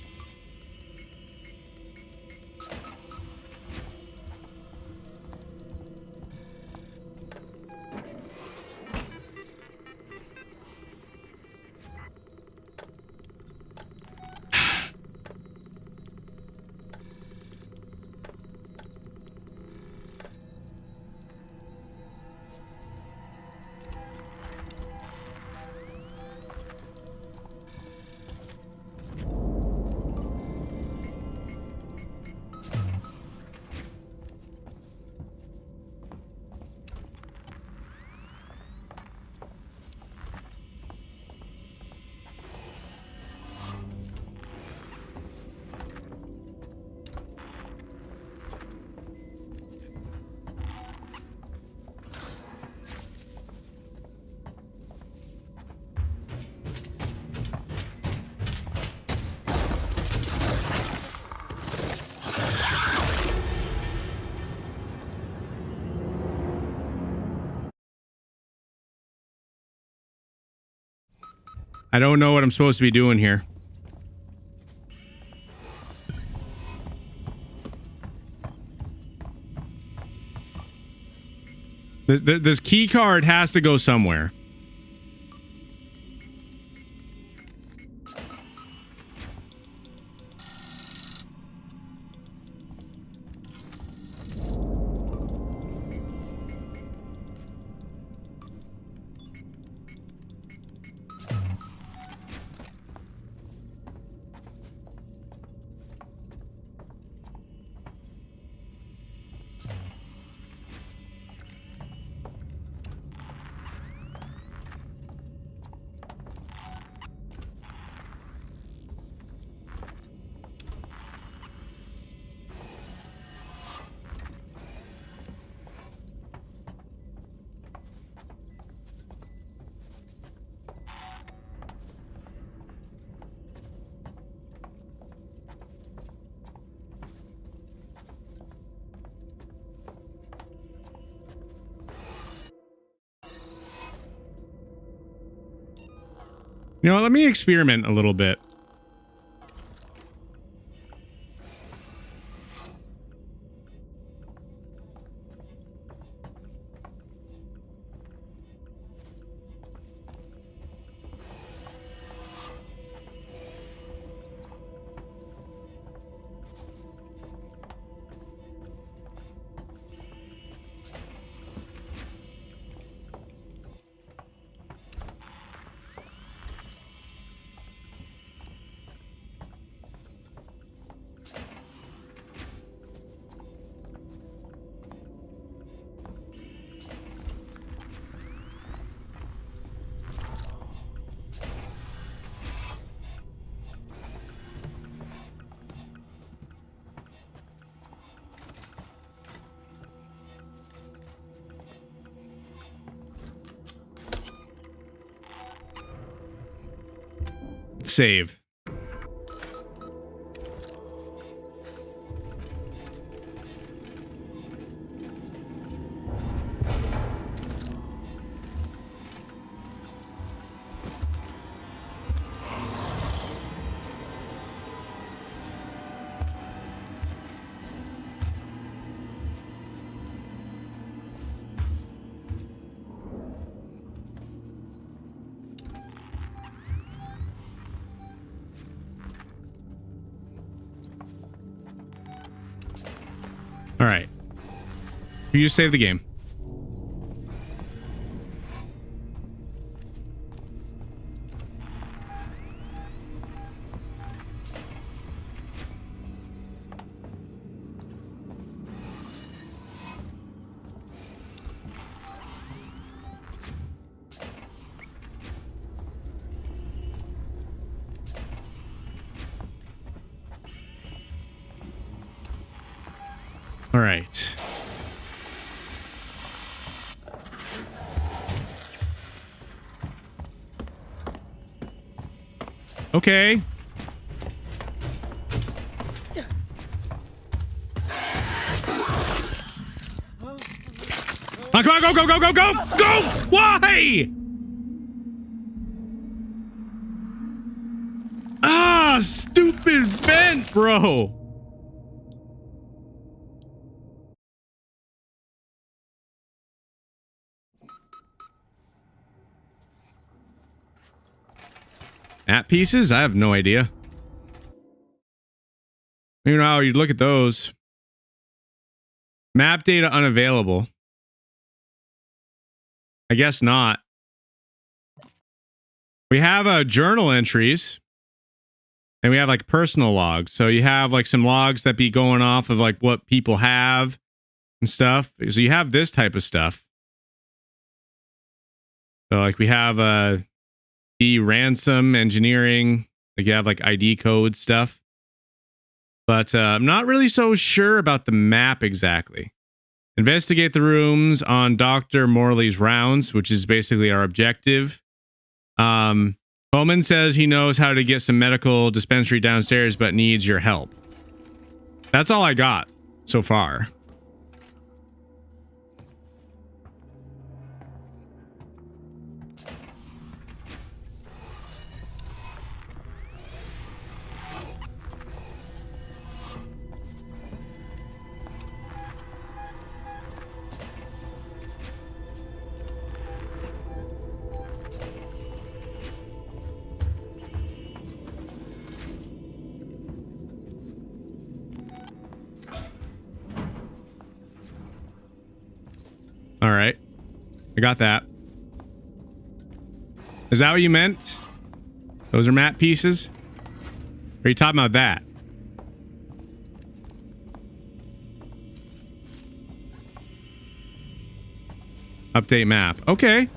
I don't know what I'm supposed to be doing here. This key card has to go somewhere. You know, let me experiment a little bit. Save. All right. You just save the game. All right. Okay. Come on, go! Why? Ah, stupid vent, bro. Map pieces? I have no idea. You know how you'd look at those. Map data unavailable. I guess not. We have journal entries. And we have like personal logs. So you have like some logs that be going off of like what people have and stuff. So you have this type of stuff. So like we have the ransom engineering, like you have like ID code stuff. But I'm not really so sure about the map exactly. Investigate the rooms on Dr. Morley's rounds, which is basically our objective. Bowman says he knows how to get some medical dispensary downstairs, but needs your help. That's all I got so far. All right. I got that. Is that what you meant? Those are map pieces? Or are you talking about that? Update map. Okay.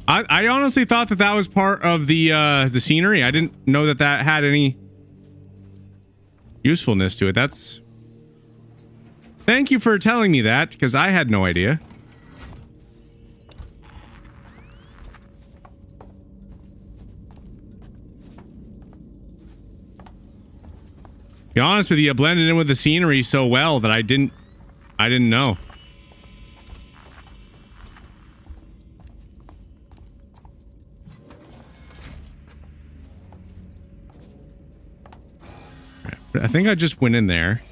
I honestly thought that was part of the scenery. I didn't know that had any usefulness to it. That's... Thank you for telling me that, because I had no idea. To be honest with you, I blended in with the scenery so well that I didn't know. I think I just went in there.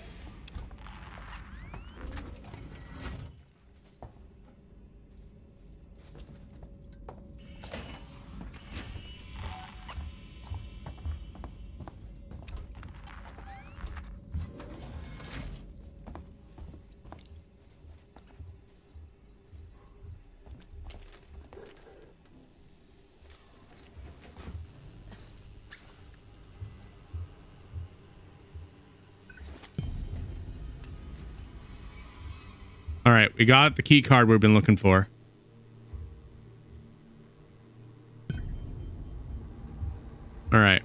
All right, we got the key card we've been looking for. All right.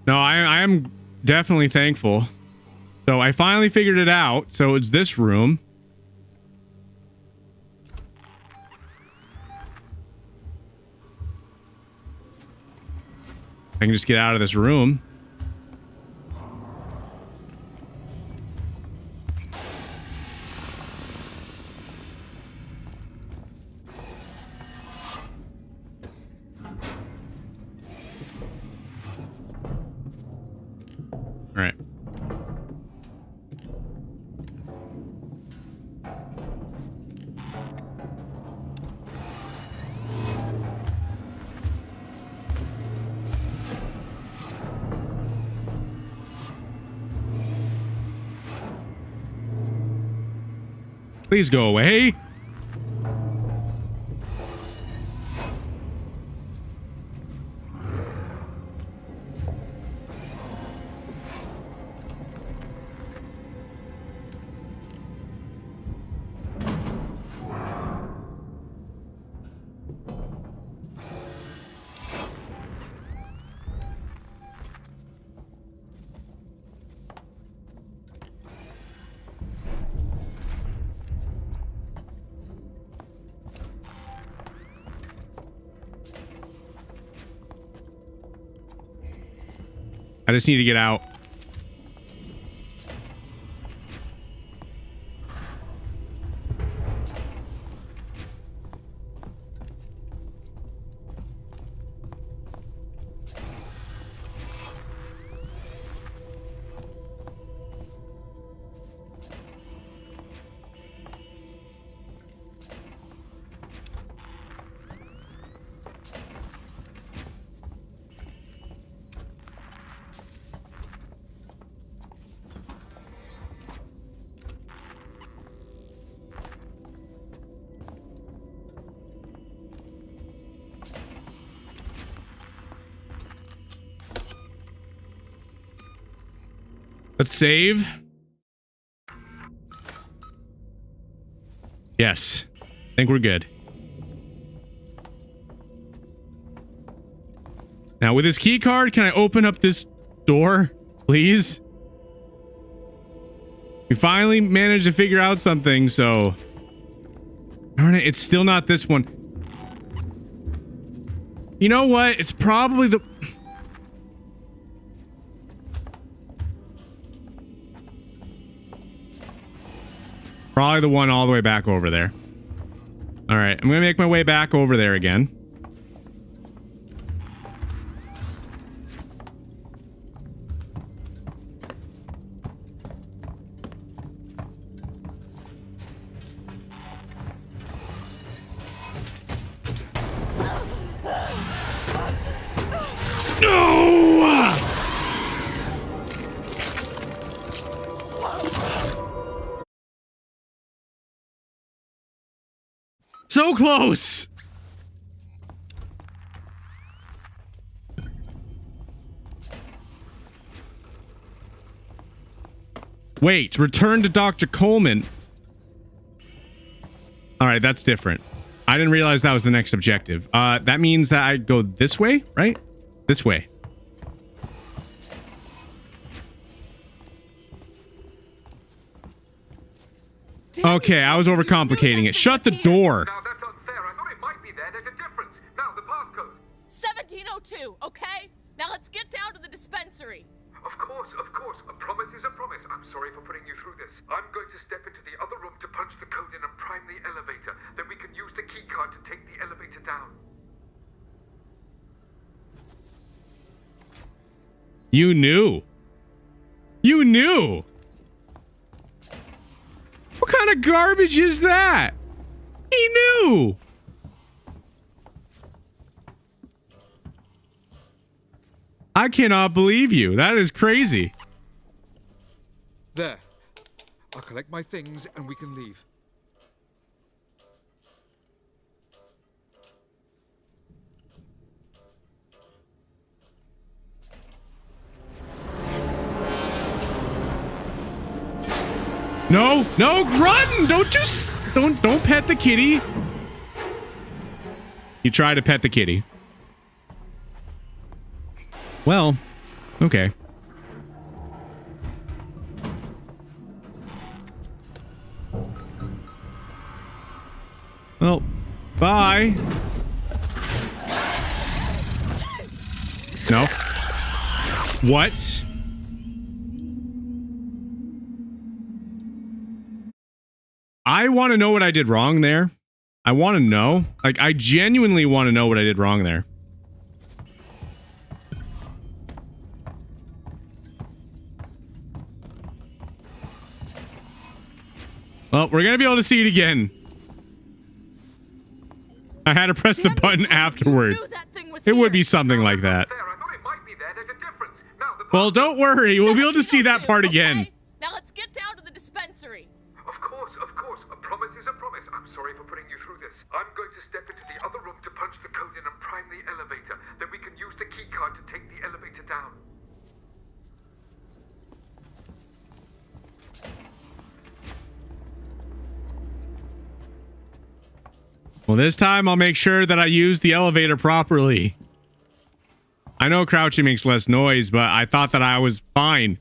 No, I am definitely thankful. So I finally figured it out. So it's this room. I can just get out of this room. All right. Please go away. I just need to get out. Let's save. Yes. I think we're good. Now with this key card, can I open up this door, please? We finally managed to figure out something, so... Darn it, it's still not this one. You know what? It's probably the... Probably the one all the way back over there. All right, I'm gonna make my way back over there again. No! So close! Wait, return to Dr. Coleman. Alright, that's different. I didn't realize that was the next objective. That means that I go this way, right? This way. Okay, I was overcomplicating it. Shut the door. Now that's unfair. I thought it might be there. There's a difference. Now the passcode. 1702, okay? Now let's get down to the dispensary. Of course, of course. A promise is a promise. I'm sorry for putting you through this. I'm going to step into the other room to punch the code in and prime the elevator. Then we can use the key card to take the elevator down. You knew. You knew. What kind of garbage is that? He knew. I cannot believe you. That is crazy. There. I'll collect my things and we can leave. No, no, run! Don't pet the kitty. You try to pet the kitty. Well, okay. Well, bye. No. What? I want to know what I did wrong there. I want to know. Like, I genuinely want to know what I did wrong there. Well, we're going to be able to see it again. I had to press the button afterward. It would be something like that. There, I thought it might be there. There's a difference. Now, the Well, don't worry. We'll be able to see that part again. Okay? Now let's get down to the dispensary. Of course, of course. A promise is a promise. I'm sorry for putting you through this. I'm going to step into the other room to punch the code in and prime the elevator. Then we can use the key card to take the elevator down. Well, this time I'll make sure that I use the elevator properly. I know crouching makes less noise, but I thought that I was fine.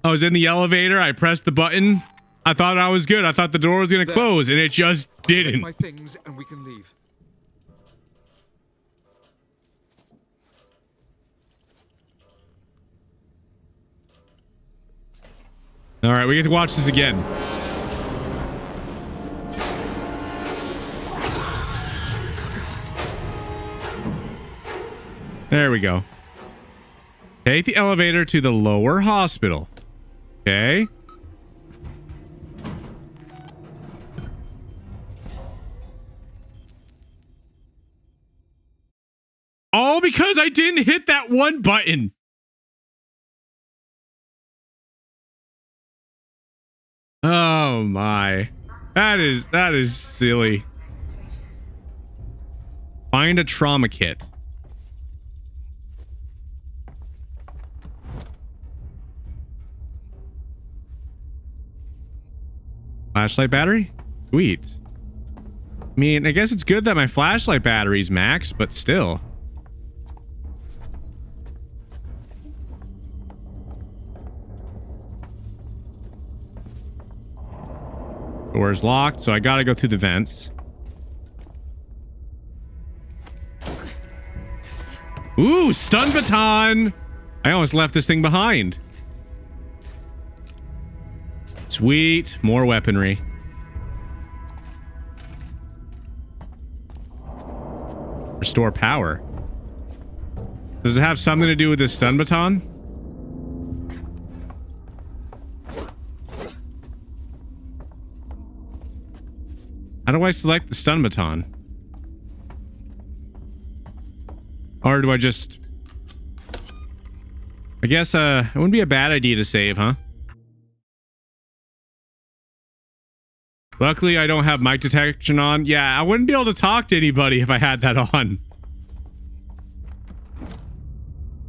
I was in the elevator. I pressed the button. I thought I was good. I thought the door was going to close, and it just didn't. My things and we can leave. All right, we get to watch this again. There we go. Take the elevator to the lower hospital. Okay. All because I didn't hit that one button. Oh my. That is silly. Find a trauma kit. Flashlight battery? Sweet. I mean, I guess it's good that my flashlight battery's max, but still. Door's locked, so I gotta go through the vents. Ooh, stun baton! I almost left this thing behind. Sweet, more weaponry. Restore power. Does it have something to do with this stun baton? How do I select the stun baton? Or do I just... I guess it wouldn't be a bad idea to save, huh? Luckily, I don't have mic detection on. Yeah, I wouldn't be able to talk to anybody if I had that on.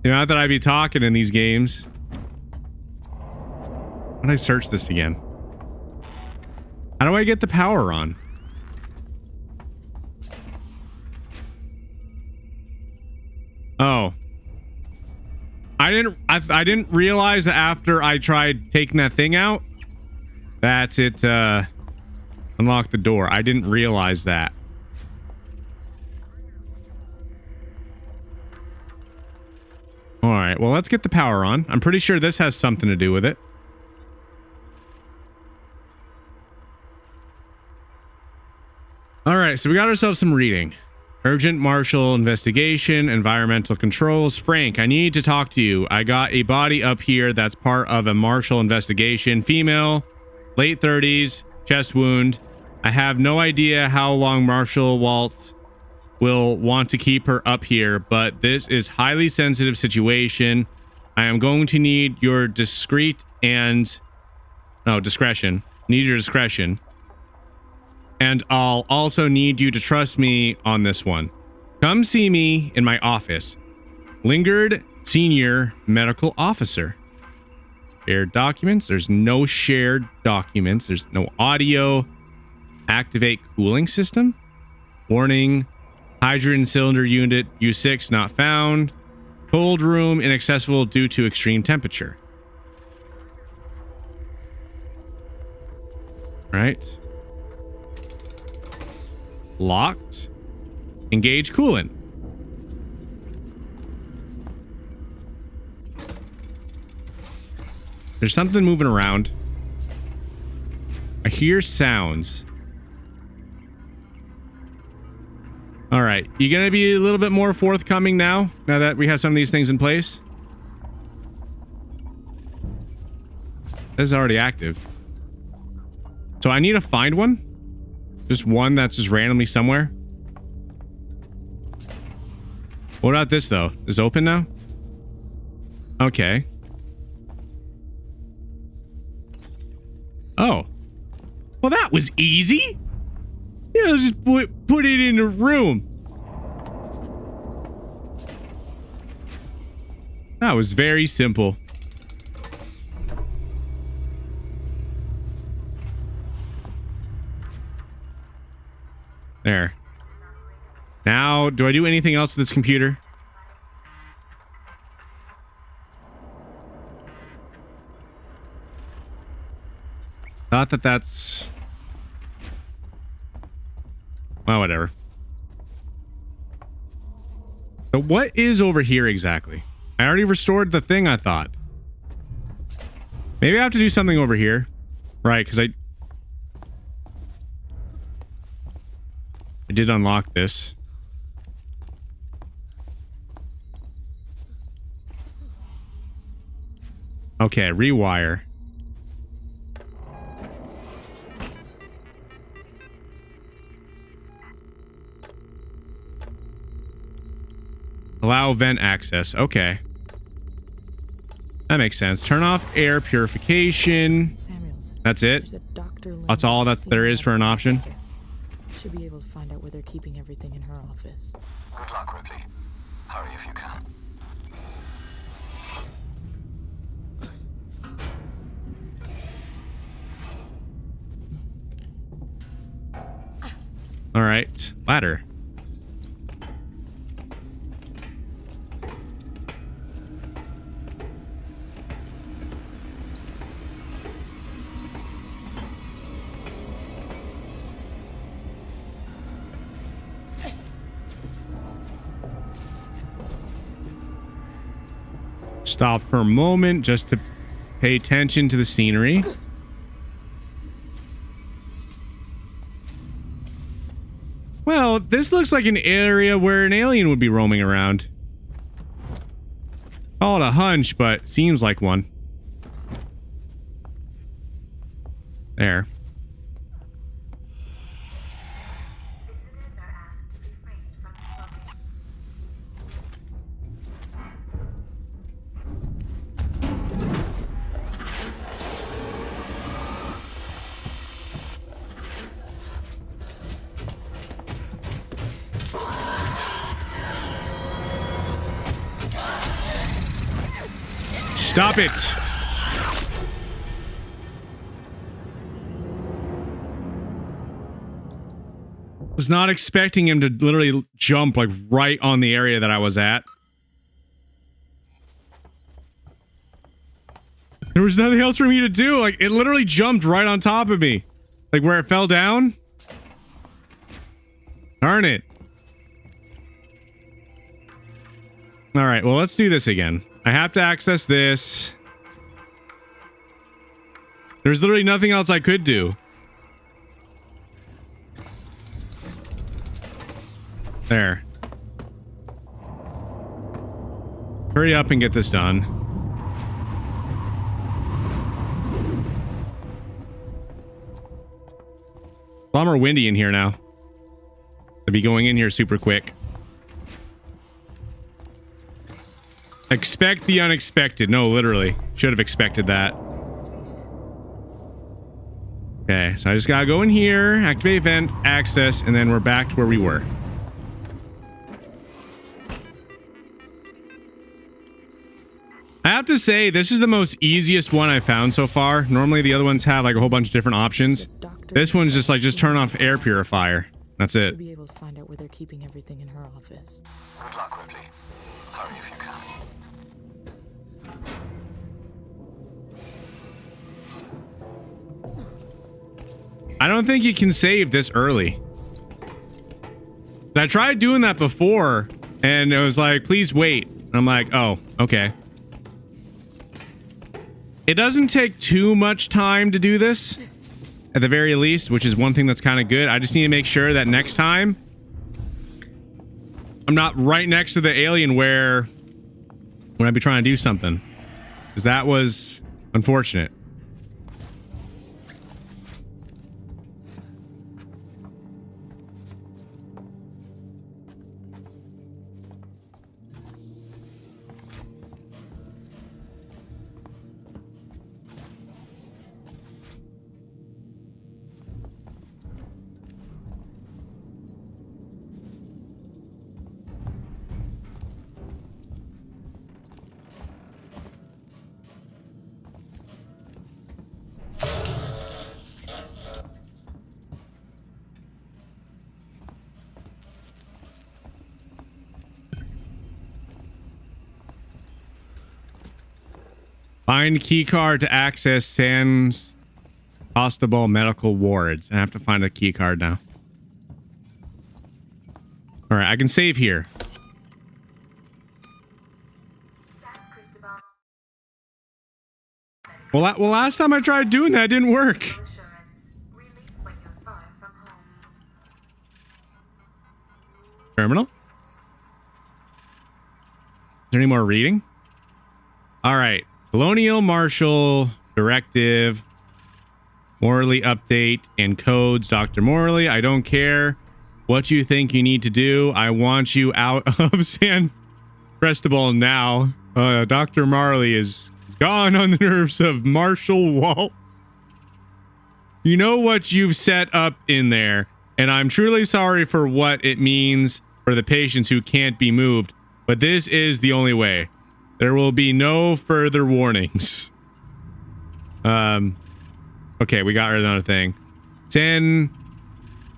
Not that I'd be talking in these games. How do I search this again? How do I get the power on? Oh. I didn't realize that after I tried taking that thing out, that it unlocked the door. I didn't realize that. All right, well, let's get the power on. I'm pretty sure this has something to do with it. All right, so we got ourselves some reading. Urgent Marshal Investigation, Environmental Controls. Frank, I need to talk to you. I got a body up here that's part of a Marshal investigation. Female, late 30s, chest wound. I have no idea how long Marshal Waltz will want to keep her up here, but this is highly sensitive situation. I am going to need your discretion. Need your discretion. And I'll also need you to trust me on this one. Come see me in my office. Lingard, Senior Medical Officer. Shared documents. There's no shared documents. There's no audio. Activate cooling system. Warning. Hydrogen cylinder unit U6 not found. Cold room inaccessible due to extreme temperature. Right. Locked. Engage coolant. There's something moving around. I hear sounds. All right. You gonna be a little bit more forthcoming now that we have some of these things in place? This is already active. So I need to find one? Just one that's just randomly somewhere? What about this, though? Is it open now? Okay. Oh. Well, that was easy. You know, just put it in a room. That was very simple. There. Now, do I do anything else with this computer? Thought that's... Well, whatever. So what is over here exactly? I already restored the thing, I thought. Maybe I have to do something over here. Right, because I did unlock this. Okay, rewire. Allow vent access. Okay. That makes sense. Turn off air purification. Samuels. That's it? There's a Dr. Lynn, That's all that there is for an option? officer. Should be able to find out where they're keeping everything in her office. Good luck, Ripley. Hurry if you can. All right. Ladder. Stop for a moment just to pay attention to the scenery. Well, this looks like an area where an alien would be roaming around. Call it a hunch, but seems like one. There. Visitors are asked to refrain from smoking. Stop it. Was not expecting him to literally jump like right on the area that I was at. There was nothing else for me to do. Like it literally jumped right on top of me. Like where it fell down. Darn it. All right, well, let's do this again. I have to access this. There's literally nothing else I could do. There. Hurry up and get this done. A lot more windy in here now. I'll be going in here super quick. Expect the unexpected. No, literally. Should have expected that. Okay, so I just gotta go in here, activate vent, access, and then we're back to where we were. I have to say, this is the most easiest one I've found so far. Normally the other ones have like a whole bunch of different options. This one's just like, just turn off air purifier. That's it. Should be able to find out where they're keeping everything in her office. Good luck, Ripley. Hurry if you can. I don't think you can save this early. I tried doing that before and it was like, please wait. And I'm like, oh, okay. It doesn't take too much time to do this, at the very least, which is one thing that's kind of good. I just need to make sure that next time I'm not right next to the Alienware when I be trying to do something, because that was unfortunate. Find key card to access Sans Costable medical wards. I have to find a key card now. All right, I can save here. Well, last time I tried doing that, it didn't work. Terminal? Is there any more reading? All right. Colonial Marshal Directive, Morley update, and codes. Dr. Morley, I don't care what you think you need to do. I want you out of San Cristobal now. Dr. Morley is gone on the nerves of Marshal Walt. You know what you've set up in there, and I'm truly sorry for what it means for the patients who can't be moved, but this is the only way. There will be no further warnings. Okay, we got rid of another thing. 10.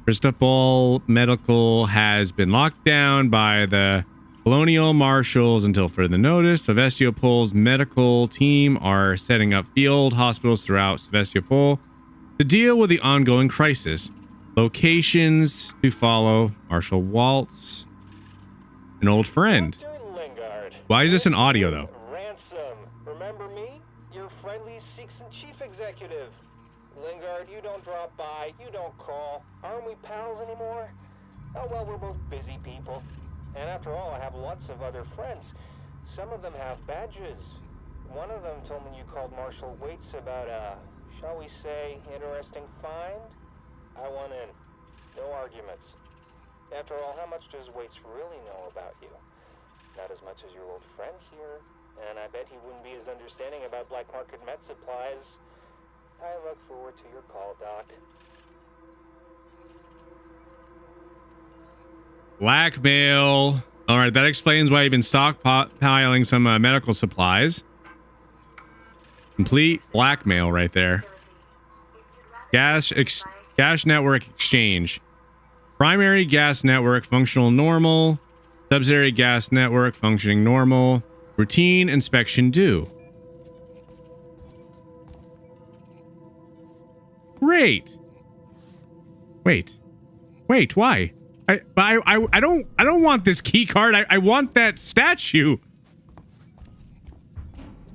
Cristobal Medical has been locked down by the Colonial Marshals until further notice. Sevastopol's medical team are setting up field hospitals throughout Sevastopol to deal with the ongoing crisis. Locations to follow. Marshal Waltz, an old friend. Why is this an audio, though? Ransom, remember me? Your friendly Seegson chief executive. Lingard, you don't drop by, you don't call. Aren't we pals anymore? Oh, well, we're both busy people. And after all, I have lots of other friends. Some of them have badges. One of them told me you called Marshal Waits about a, shall we say, interesting find? I want in. No arguments. After all, how much does Waits really know about you? Not as much as your old friend here, and I bet he wouldn't be as understanding about black market med supplies. I look forward to your call, Doc. Blackmail. All right, that explains why you've been stockpiling some medical supplies. Complete blackmail right there. Gas network exchange. Primary gas network functional normal. Subsidiary gas network functioning normal. Routine inspection due. Great. Wait, why? I don't want this key card. I want that statue.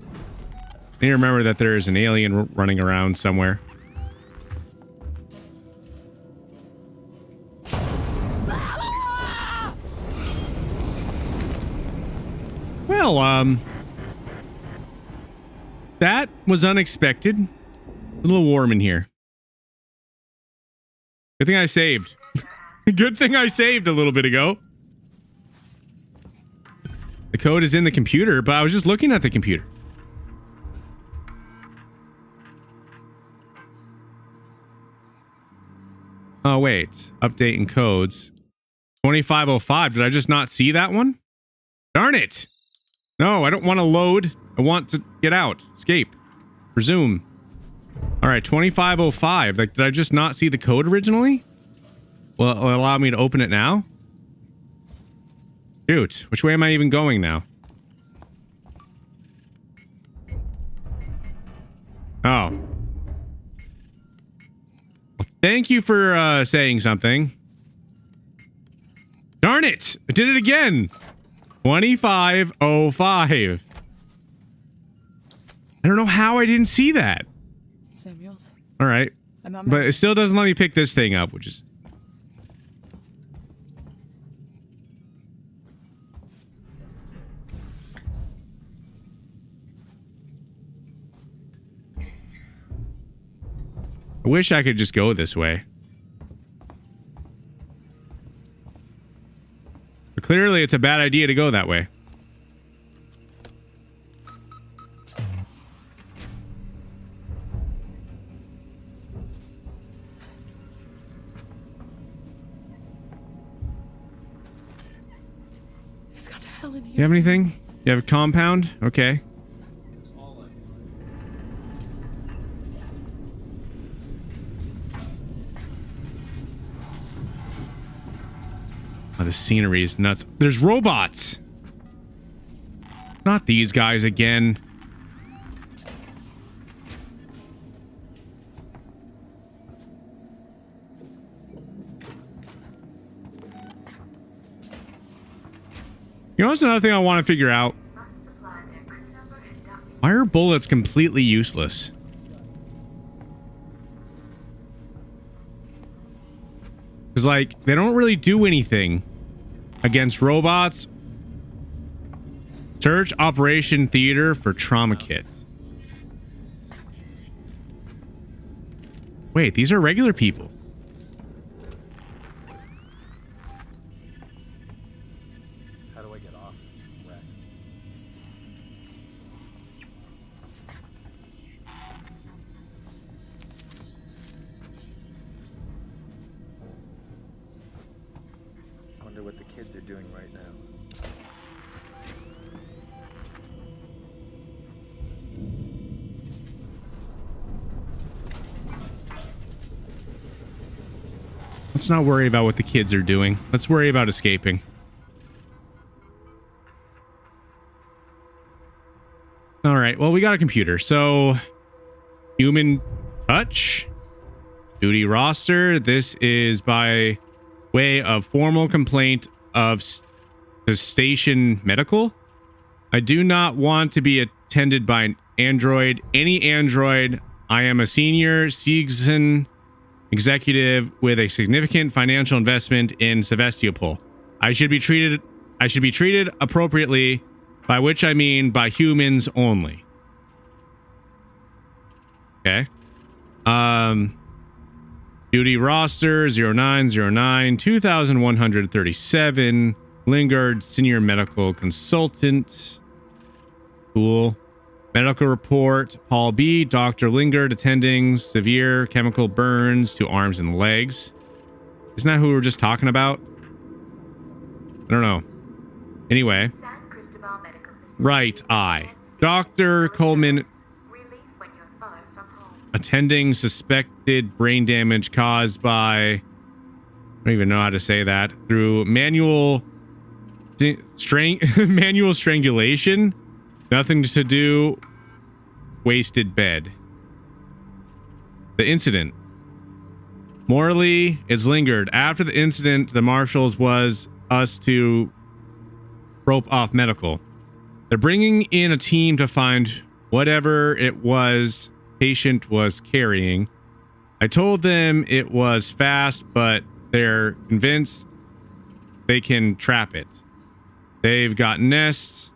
I need to remember that there is an alien running around somewhere. That was unexpected. A little warm in here. Good thing I saved. Good thing I saved a little bit ago. The code is in the computer, but I was just looking at the computer. Oh, wait. Updating codes. 2505. Did I just not see that one? Darn it. No, I don't want to load. I want to get out. Escape. Resume. All right, 2505. Like, did I just not see the code originally? Will it allow me to open it now? Shoot. Which way am I even going now? Oh. Well, thank you for saying something. Darn it! I did it again! 2505. I don't know how I didn't see that. Samuels. All right. I'm on my But it still doesn't let me pick this thing up, which is... I wish I could just go this way. But clearly it's a bad idea to go that way. It's got hell in here. You have anything? You have a compound? Okay. Oh, the scenery is nuts. There's robots. Not these guys again. You know what's another thing I want to figure out? Must supply their crew number and document. Why are bullets completely useless? Because, like, they don't really do anything against robots. Search Operation Theater for Trauma Kit. Wait, these are regular people. How do I get off this wreck? I wonder what the kids are doing right now. Let's not worry about what the kids are doing. Let's worry about escaping. All right. Well, we got a computer. So, human touch, duty roster. This is by way of formal complaint of the station medical. I do not want to be attended by an android. Any android. I am a senior Seegson executive with a significant financial investment in Sevastopol. I should be treated appropriately, by which I mean by humans only. Okay. Duty roster 0909 2137. Lingard, senior medical consultant. Cool. Medical report, Paul B. Dr. Lingard attending severe chemical burns to arms and legs. Isn't that who we were just talking about? I don't know. Anyway. San Cristobal Medical Facility. Right eye. Dr. Coleman Relief when you're far from home. attending suspected brain damage caused by... I don't even know how to say that. Through manual strangulation. Nothing to do. Wasted bed. The incident. Morally, it's Lingard. After the incident, the marshals was us to rope off medical. They're bringing in a team to find whatever it was patient was carrying. I told them it was fast, but they're convinced they can trap it. They've got nests.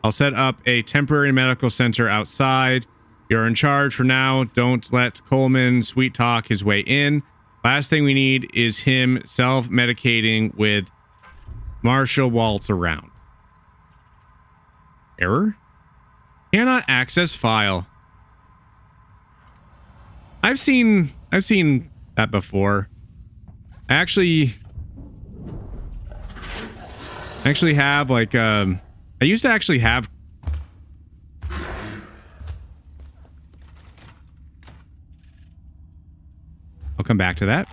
I'll set up a temporary medical center outside. You're in charge for now. Don't let Coleman sweet talk his way in. Last thing we need is him self-medicating with Marshall Waltz around. Error? Cannot access file. I've seen that before. I actually have like I used to actually have I'll come back to that.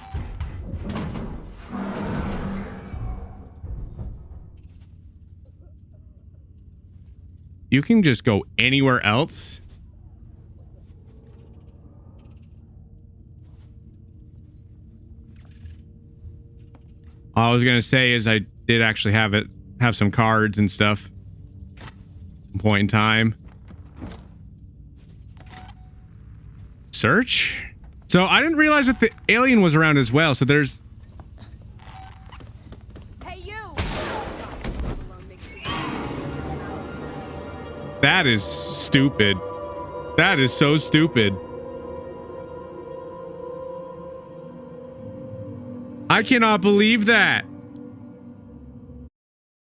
You can just go anywhere else. All I was gonna say is I did actually have some cards and stuff. Point in time. Search? So I didn't realize that the alien was around as well. So there's... Hey, you! That is stupid. That is so stupid. I cannot believe that.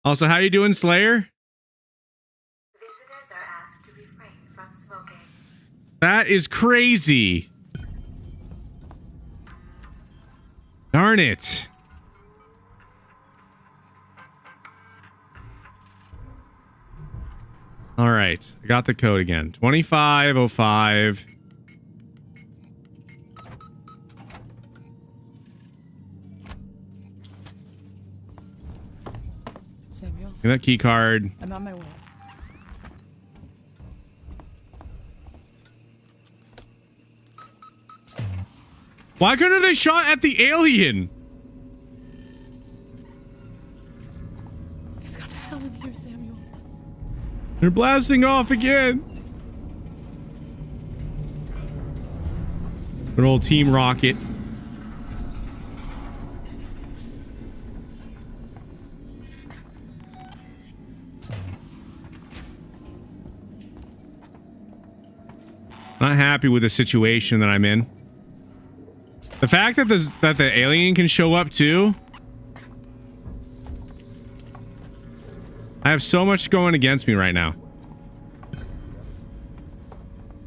Also, how you doing, Slayer? Visitors are asked to refrain from smoking. That is crazy. Darn it. All right. I got the code again. 2505. Samuels, Get that key card. I'm on my way. Why couldn't they shot at the alien? It's got hell in here, Samuels. They're blasting off again. Good old Team Rocket. Not happy with the situation that I'm in. The fact that the alien can show up too. I have so much going against me right now.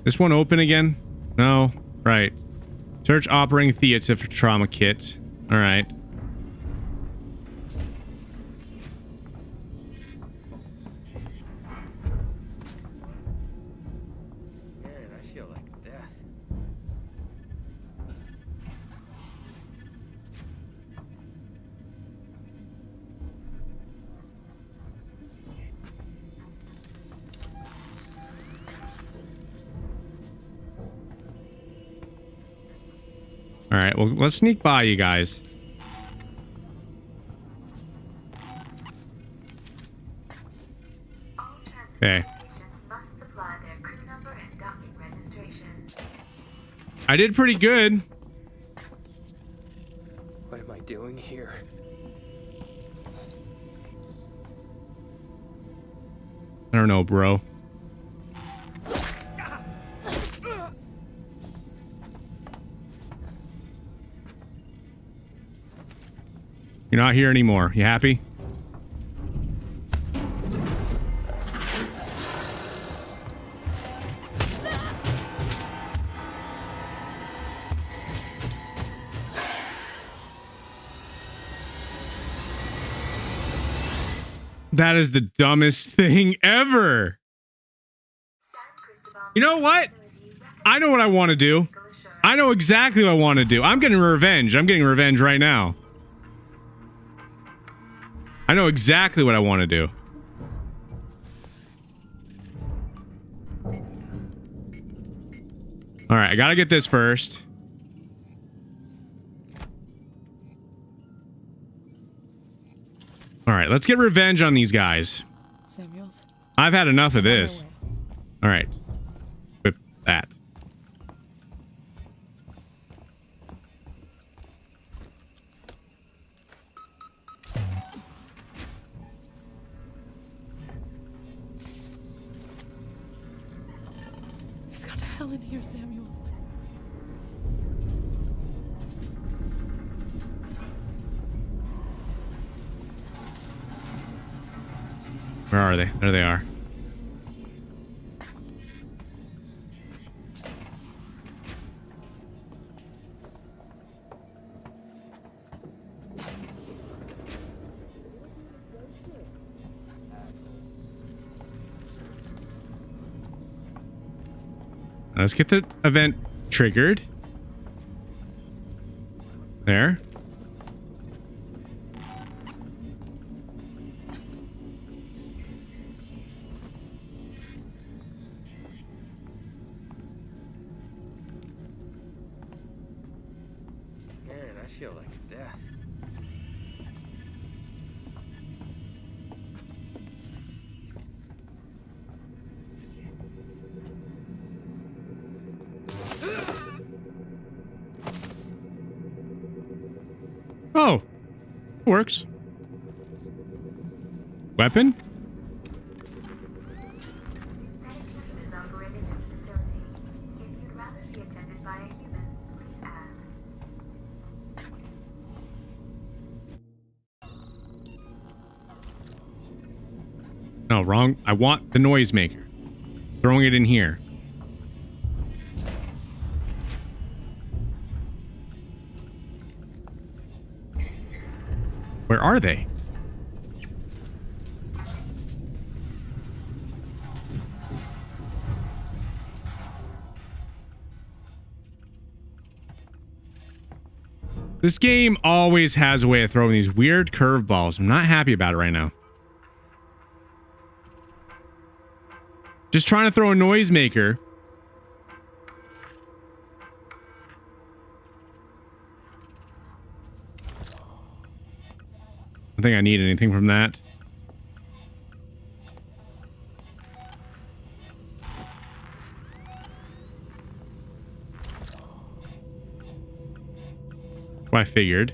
This one open again? No. Right. Search operating theater for trauma kit. All right. Man, I feel like death. All right. Well, let's sneak by you guys. All Okay. transport patients must supply their crew number and docking registration. I did pretty good. What am I doing here? I don't know, bro. You're not here anymore. You happy? That is the dumbest thing ever. You know what? I know what I want to do. I know exactly what I want to do. I'm getting revenge. I'm getting revenge right now. I know exactly what I want to do. All right, I gotta get this first. All right, let's get revenge on these guys. Samuels, I've had enough of I'm on my this. way. All right. Whip that. hell in here, Samuels? Where are they? There they are. Let's get the event triggered. There. Man, I feel like death. Oh, works. Weapon? Synthetic nurses operating this facility. If you'd rather be attended by a human, please ask. No, wrong. I want the noisemaker. Throwing it in here. Where are they? This game always has a way of throwing these weird curveballs. I'm not happy about it right now. Just trying to throw a noisemaker. I don't think I need anything from that. Well, I figured.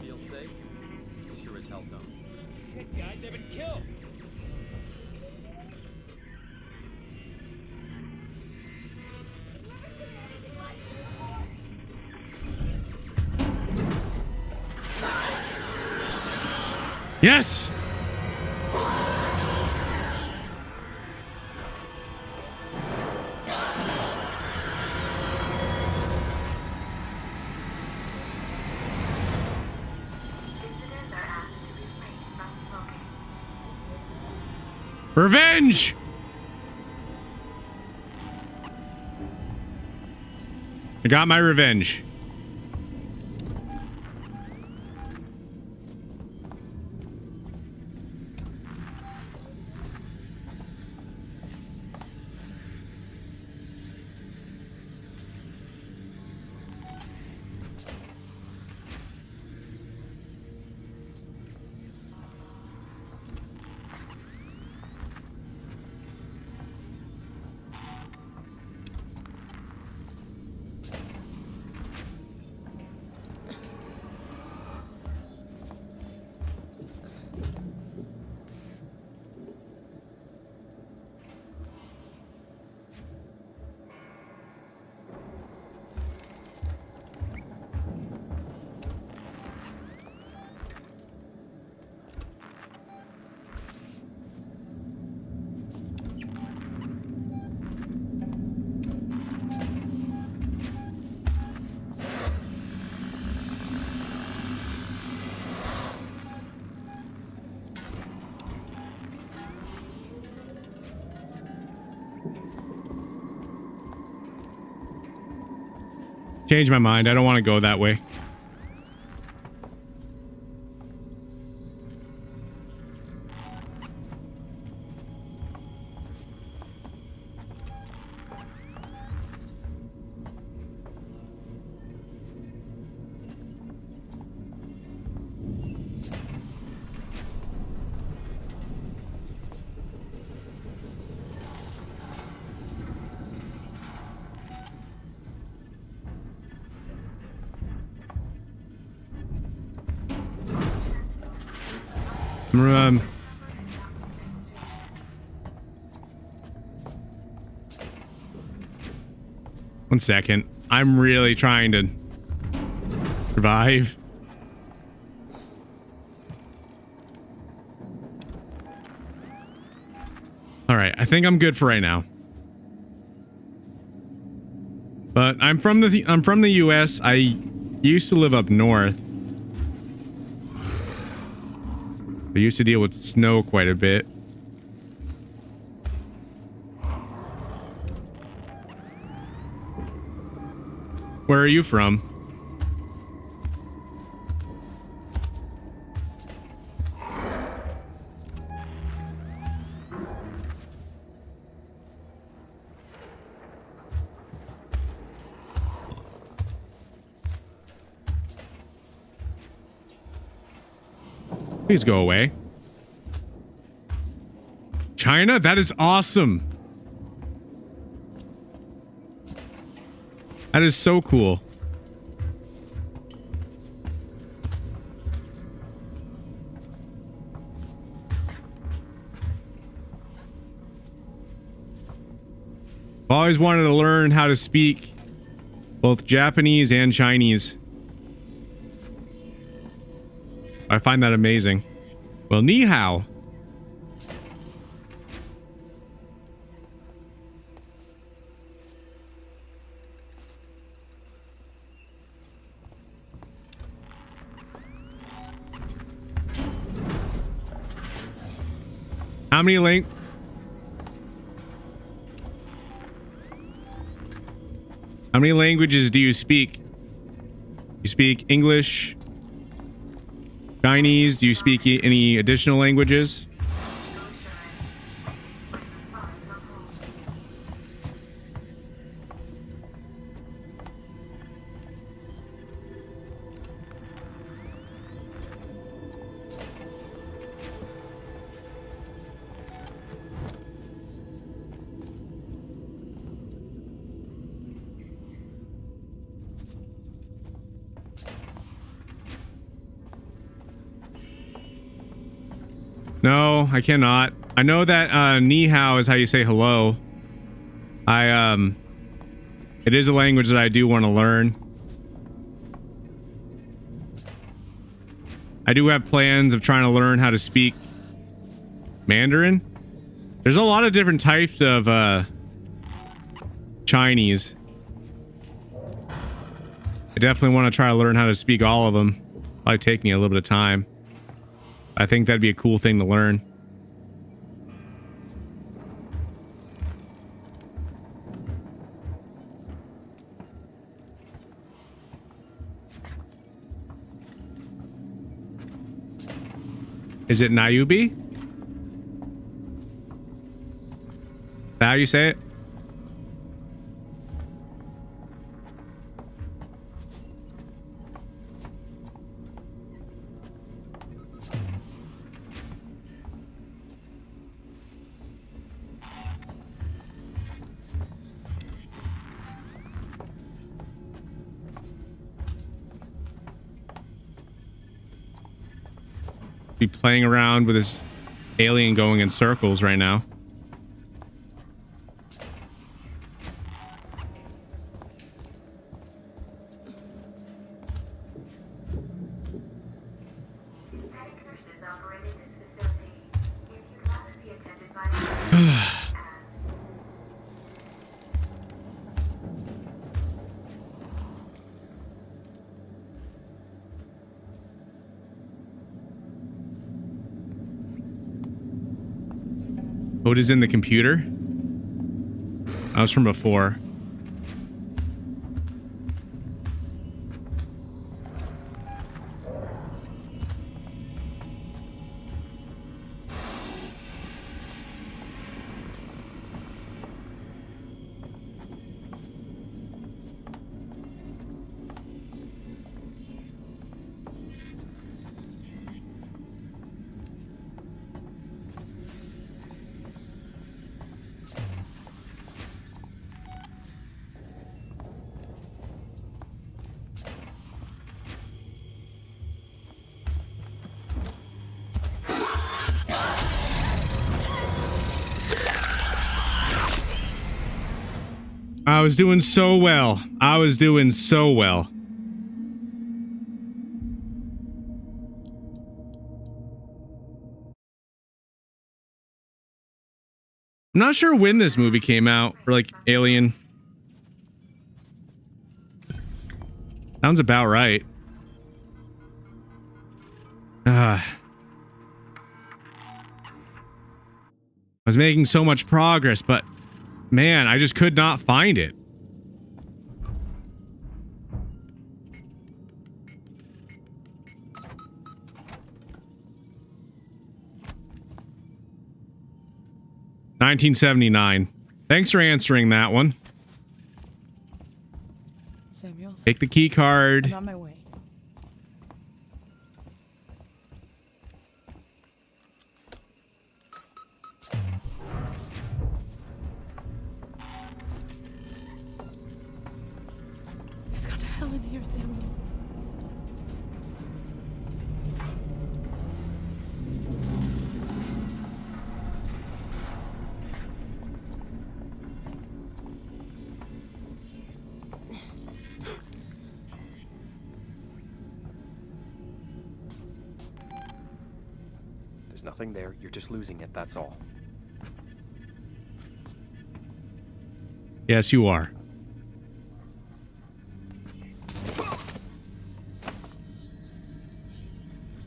Feel safe? You sure as hell don't. Shit, guys, they've been killed. Yes! Visitors are asked to refrain from smoking. Revenge! I got my revenge. Change my mind. I don't want to go that way. Um, one second. I'm really trying to survive. All right, I think I'm good for right now. But I'm from the US. I used to live up north. I used to deal with snow quite a bit. Where are you from? Please go away. China? That is awesome. That is so cool. I've always wanted to learn how to speak both Japanese and Chinese. I find that amazing. Well, ni hao. How many languages do you speak? You speak English, Chinese? Do you speak any additional languages? No, I cannot. I know that ni hao is how you say hello. It is a language that I do want to learn. I do have plans of trying to learn how to speak Mandarin. There's a lot of different types of Chinese. I definitely want to try to learn how to speak all of them. Probably take me a little bit of time. I think that'd be a cool thing to learn. Is it Nayubi? Is that how you say it? Be playing around with this alien going in circles right now. Synthetic nurses operating this facility. If you'd rather be attended by a nurse, Code is in the computer. That was from before. I was doing so well. I was doing so well. I'm not sure when this movie came out for like Alien. Sounds about right. I was making so much progress, but man, I just could not find it. $1979. Thanks for answering that one. Samuels, Take the key card. I'm on my way. It's gone to hell in here, Samuels. There's nothing there. You're just losing it, that's all. Yes, you are.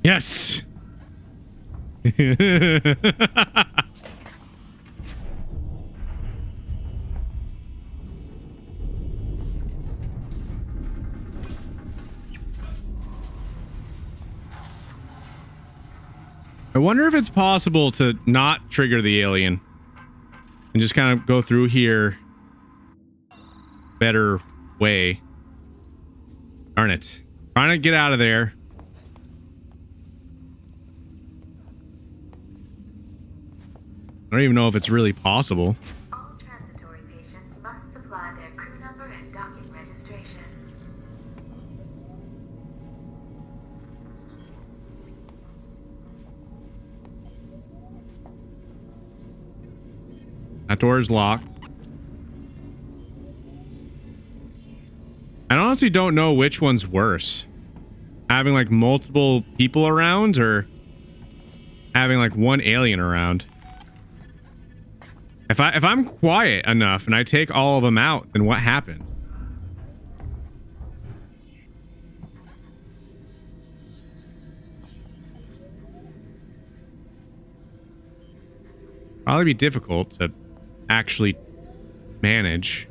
Yes. I wonder if it's possible to not trigger the alien and just kind of go through here better way. Darn it. Trying to get out of there. I don't even know if it's really possible. All transitory patients must supply their crew number and docking registration. That door is locked. I honestly don't know which one's worse. Having like multiple people around or having like one alien around. If I'm quiet enough and I take all of them out, then what happens? Probably be difficult to actually manage.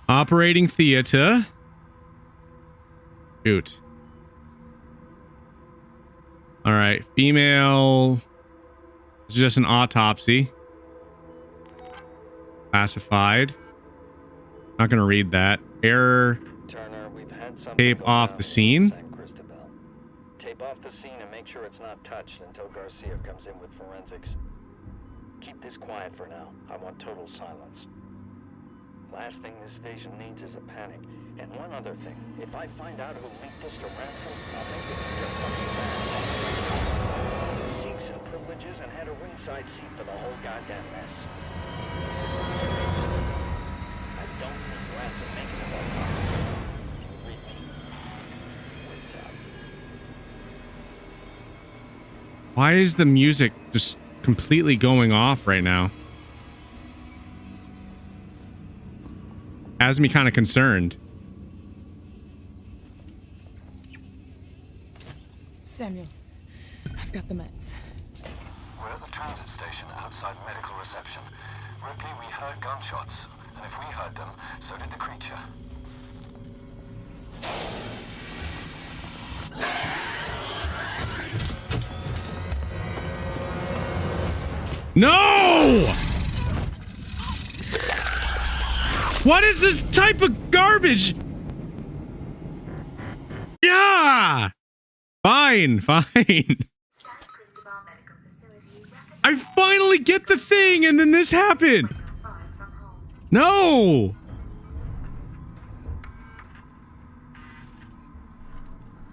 Operating theater. Shoot. All right, female. It's just an autopsy. Classified. Not gonna read that. Error. Turner, we've had some Tape off the scene. Tape off the scene and make sure it's not touched until Garcia comes in with forensics. Keep this quiet for now. I want total silence. Last thing this station needs is a panic. And one other thing. If I find out who leaked this to Ransom, I'll make it your fucking bad. Seeks and privileges and had a ringside seat for the whole goddamn mess. I don't think Ransom making it all possible. You read me? Wait up. Why is the music just completely going off right now? Has me kind of concerned. Samuels, got the meds. We're at the transit station outside medical reception. Ripley, we heard gunshots, and if we heard them, so did the creature. No! What is this type of garbage? Yeah! Fine, fine. I finally get the thing and then this happened. No!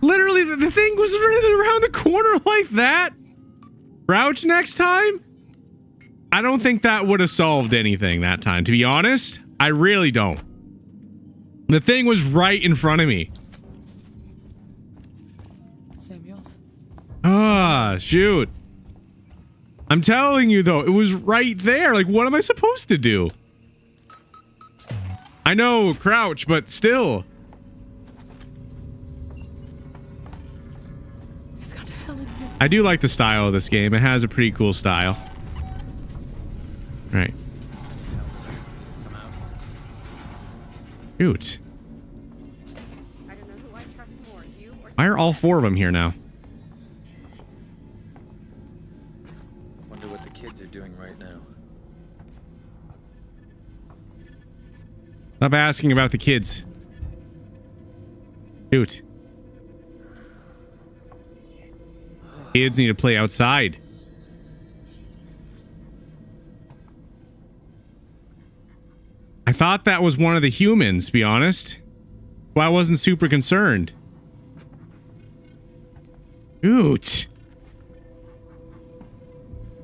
Literally, the thing was running around the corner like that. Crouch next time? I don't think that would have solved anything that time, to be honest. I really don't. The thing was right in front of me. Samuels? Ah, shoot. I'm telling you, though, it was right there. Like, what am I supposed to do? I know, crouch, but still. It's got Helen here. I do like the style of this game. It has a pretty cool style. Right. Shoot. I don't know who I trust more, you or Why are all four of them here now? Wonder what the kids are doing right now. Stop asking about the kids. Shoot. Kids need to play outside. I thought that was one of the humans, to be honest. Well, I wasn't super concerned. Shoot.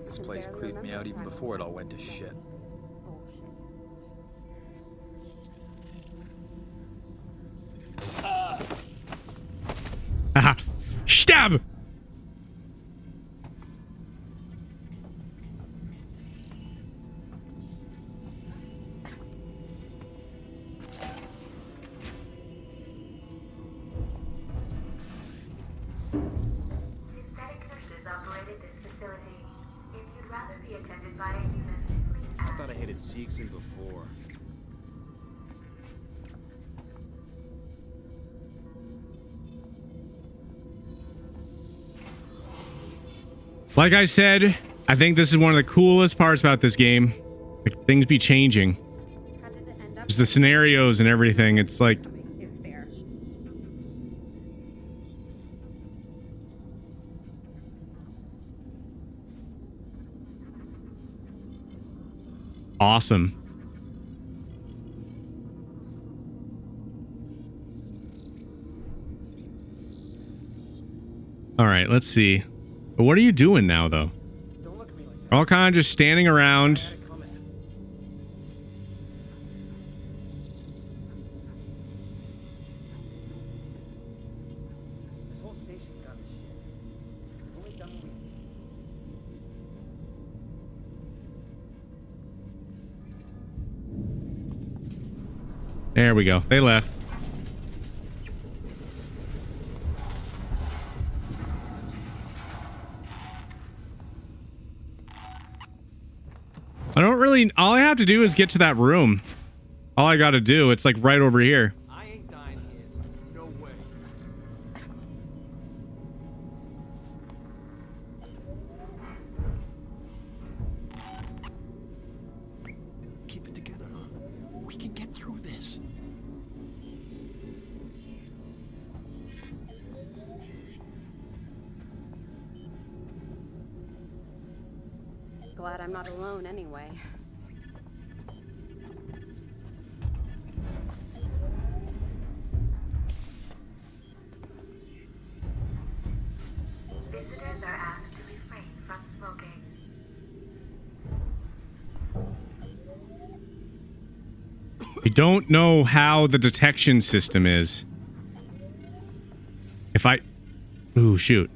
This place creeped me out even before it all went to shit. Haha. Stab! Synthetic nurses operated this facility. If you'd rather be attended by a human, please ask. I thought I hated Seegson before. Like I said, I think this is one of the coolest parts about this game. Like, things be changing. how did it end up? Just the scenarios and everything. It's like, Is fair. awesome. All right, let's see. But what are you doing now, though? Don't look at me like that. We're all kind of just standing around. Comment. This whole station's got this shit. We've only done what we There we go. They left. I don't really... All I have to do is get to that room. All I got to do. It's like right over here. I ain't dying here. No way. Keep it together, huh? We can get through this. Glad I'm not alone anyway. Visitors are asked to refrain from smoking. I don't know how the detection system is. If I... Ooh, shoot.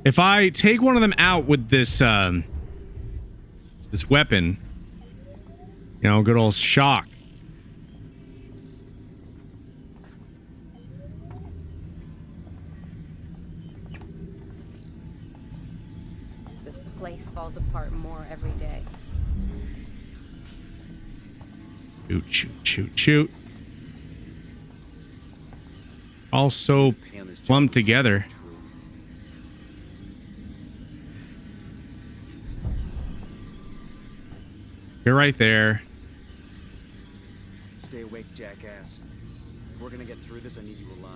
If I take one of them out with this, this weapon, you know, good old shock. every day. Shoot, shoot, shoot, shoot. All so lumped together. You're right there. Stay awake, jackass. If we're gonna get through this, I need you alive.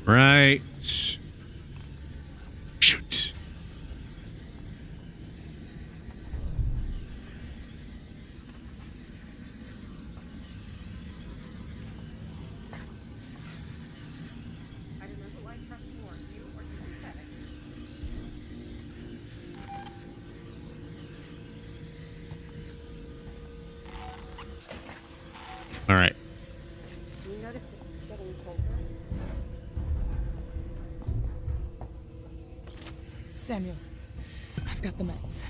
Right. Shoot. All right. You notice it's getting colder? Samuels, I've got the meds.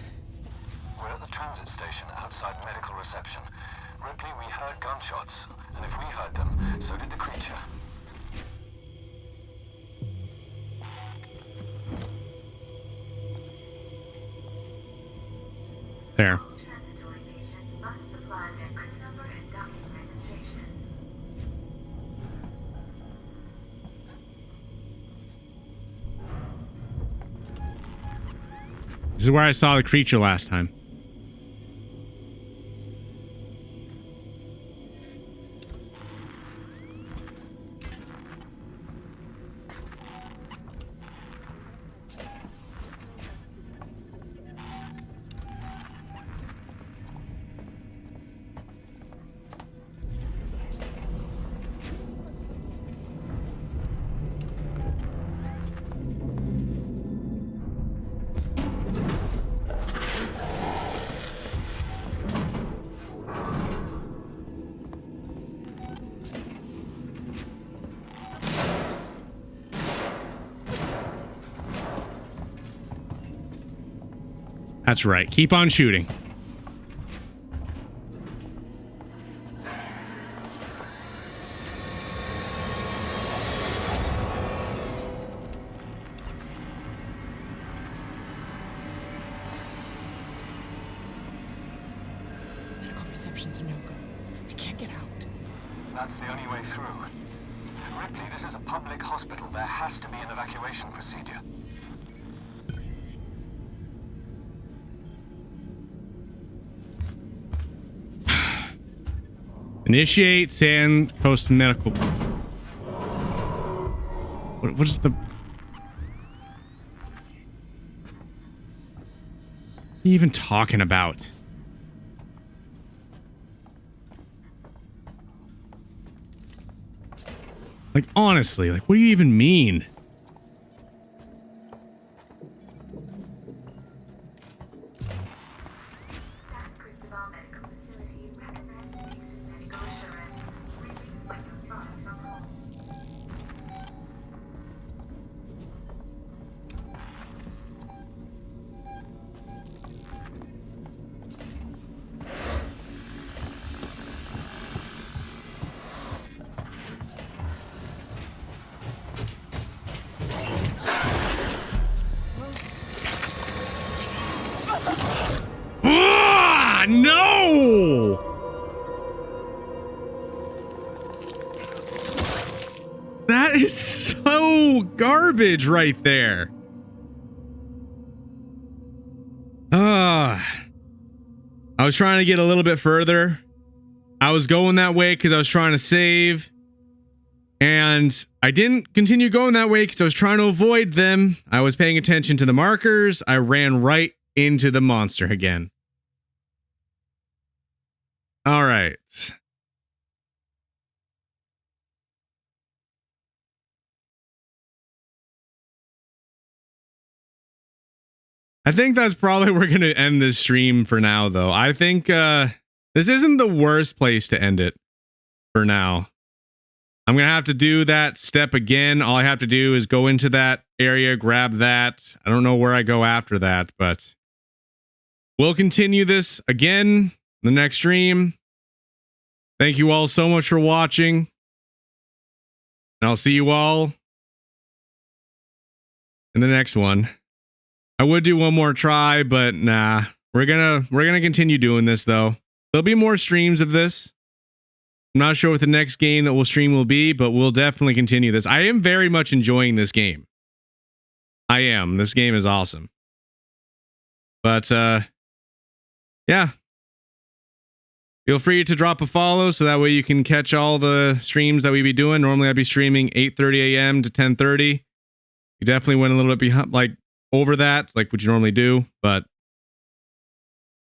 We're at the transit station outside medical reception. Ripley, we heard gunshots, and if we heard them, so did the creature. There. Transitory patients must supply their crew number and docking registration. This is where I saw the creature last time. That's right. Keep on shooting. Medical reception's a no-go. I can't get out. That's the only way through. Ripley, this is a public hospital. There has to be an evacuation procedure. Initiate San Coast Medical. What is the... What are you even talking about? Like, honestly, like, what do you even mean? San Cristobal Medical Facility recommends season medical assurance. Relief when you're far from home. Ah, no! That is so garbage right there. I was trying to get a little bit further. I was going that way because I was trying to save. And I didn't continue going that way because I was trying to avoid them. I was paying attention to the markers. I ran right into the monster again. All right. I think that's probably where we're going to end this stream for now, though. I think this isn't the worst place to end it for now. I'm going to have to do that step again. All I have to do is go into that area, grab that. I don't know where I go after that, but we'll continue this again in the next stream. Thank you all so much for watching. And I'll see you all in the next one. I would do one more try, but nah. We're gonna continue doing this though. There'll be more streams of this. I'm not sure what the next game that we'll stream will be, but we'll definitely continue this. I am very much enjoying this game. I am. This game is awesome. But yeah. Feel free to drop a follow so that way you can catch all the streams that we be doing. Normally I'd be streaming 8:30 a.m. to 10:30. You definitely went a little bit behind, like over that, like what you normally do, but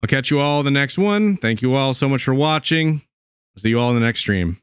I'll catch you all in the next one. Thank you all so much for watching. See you all in the next stream.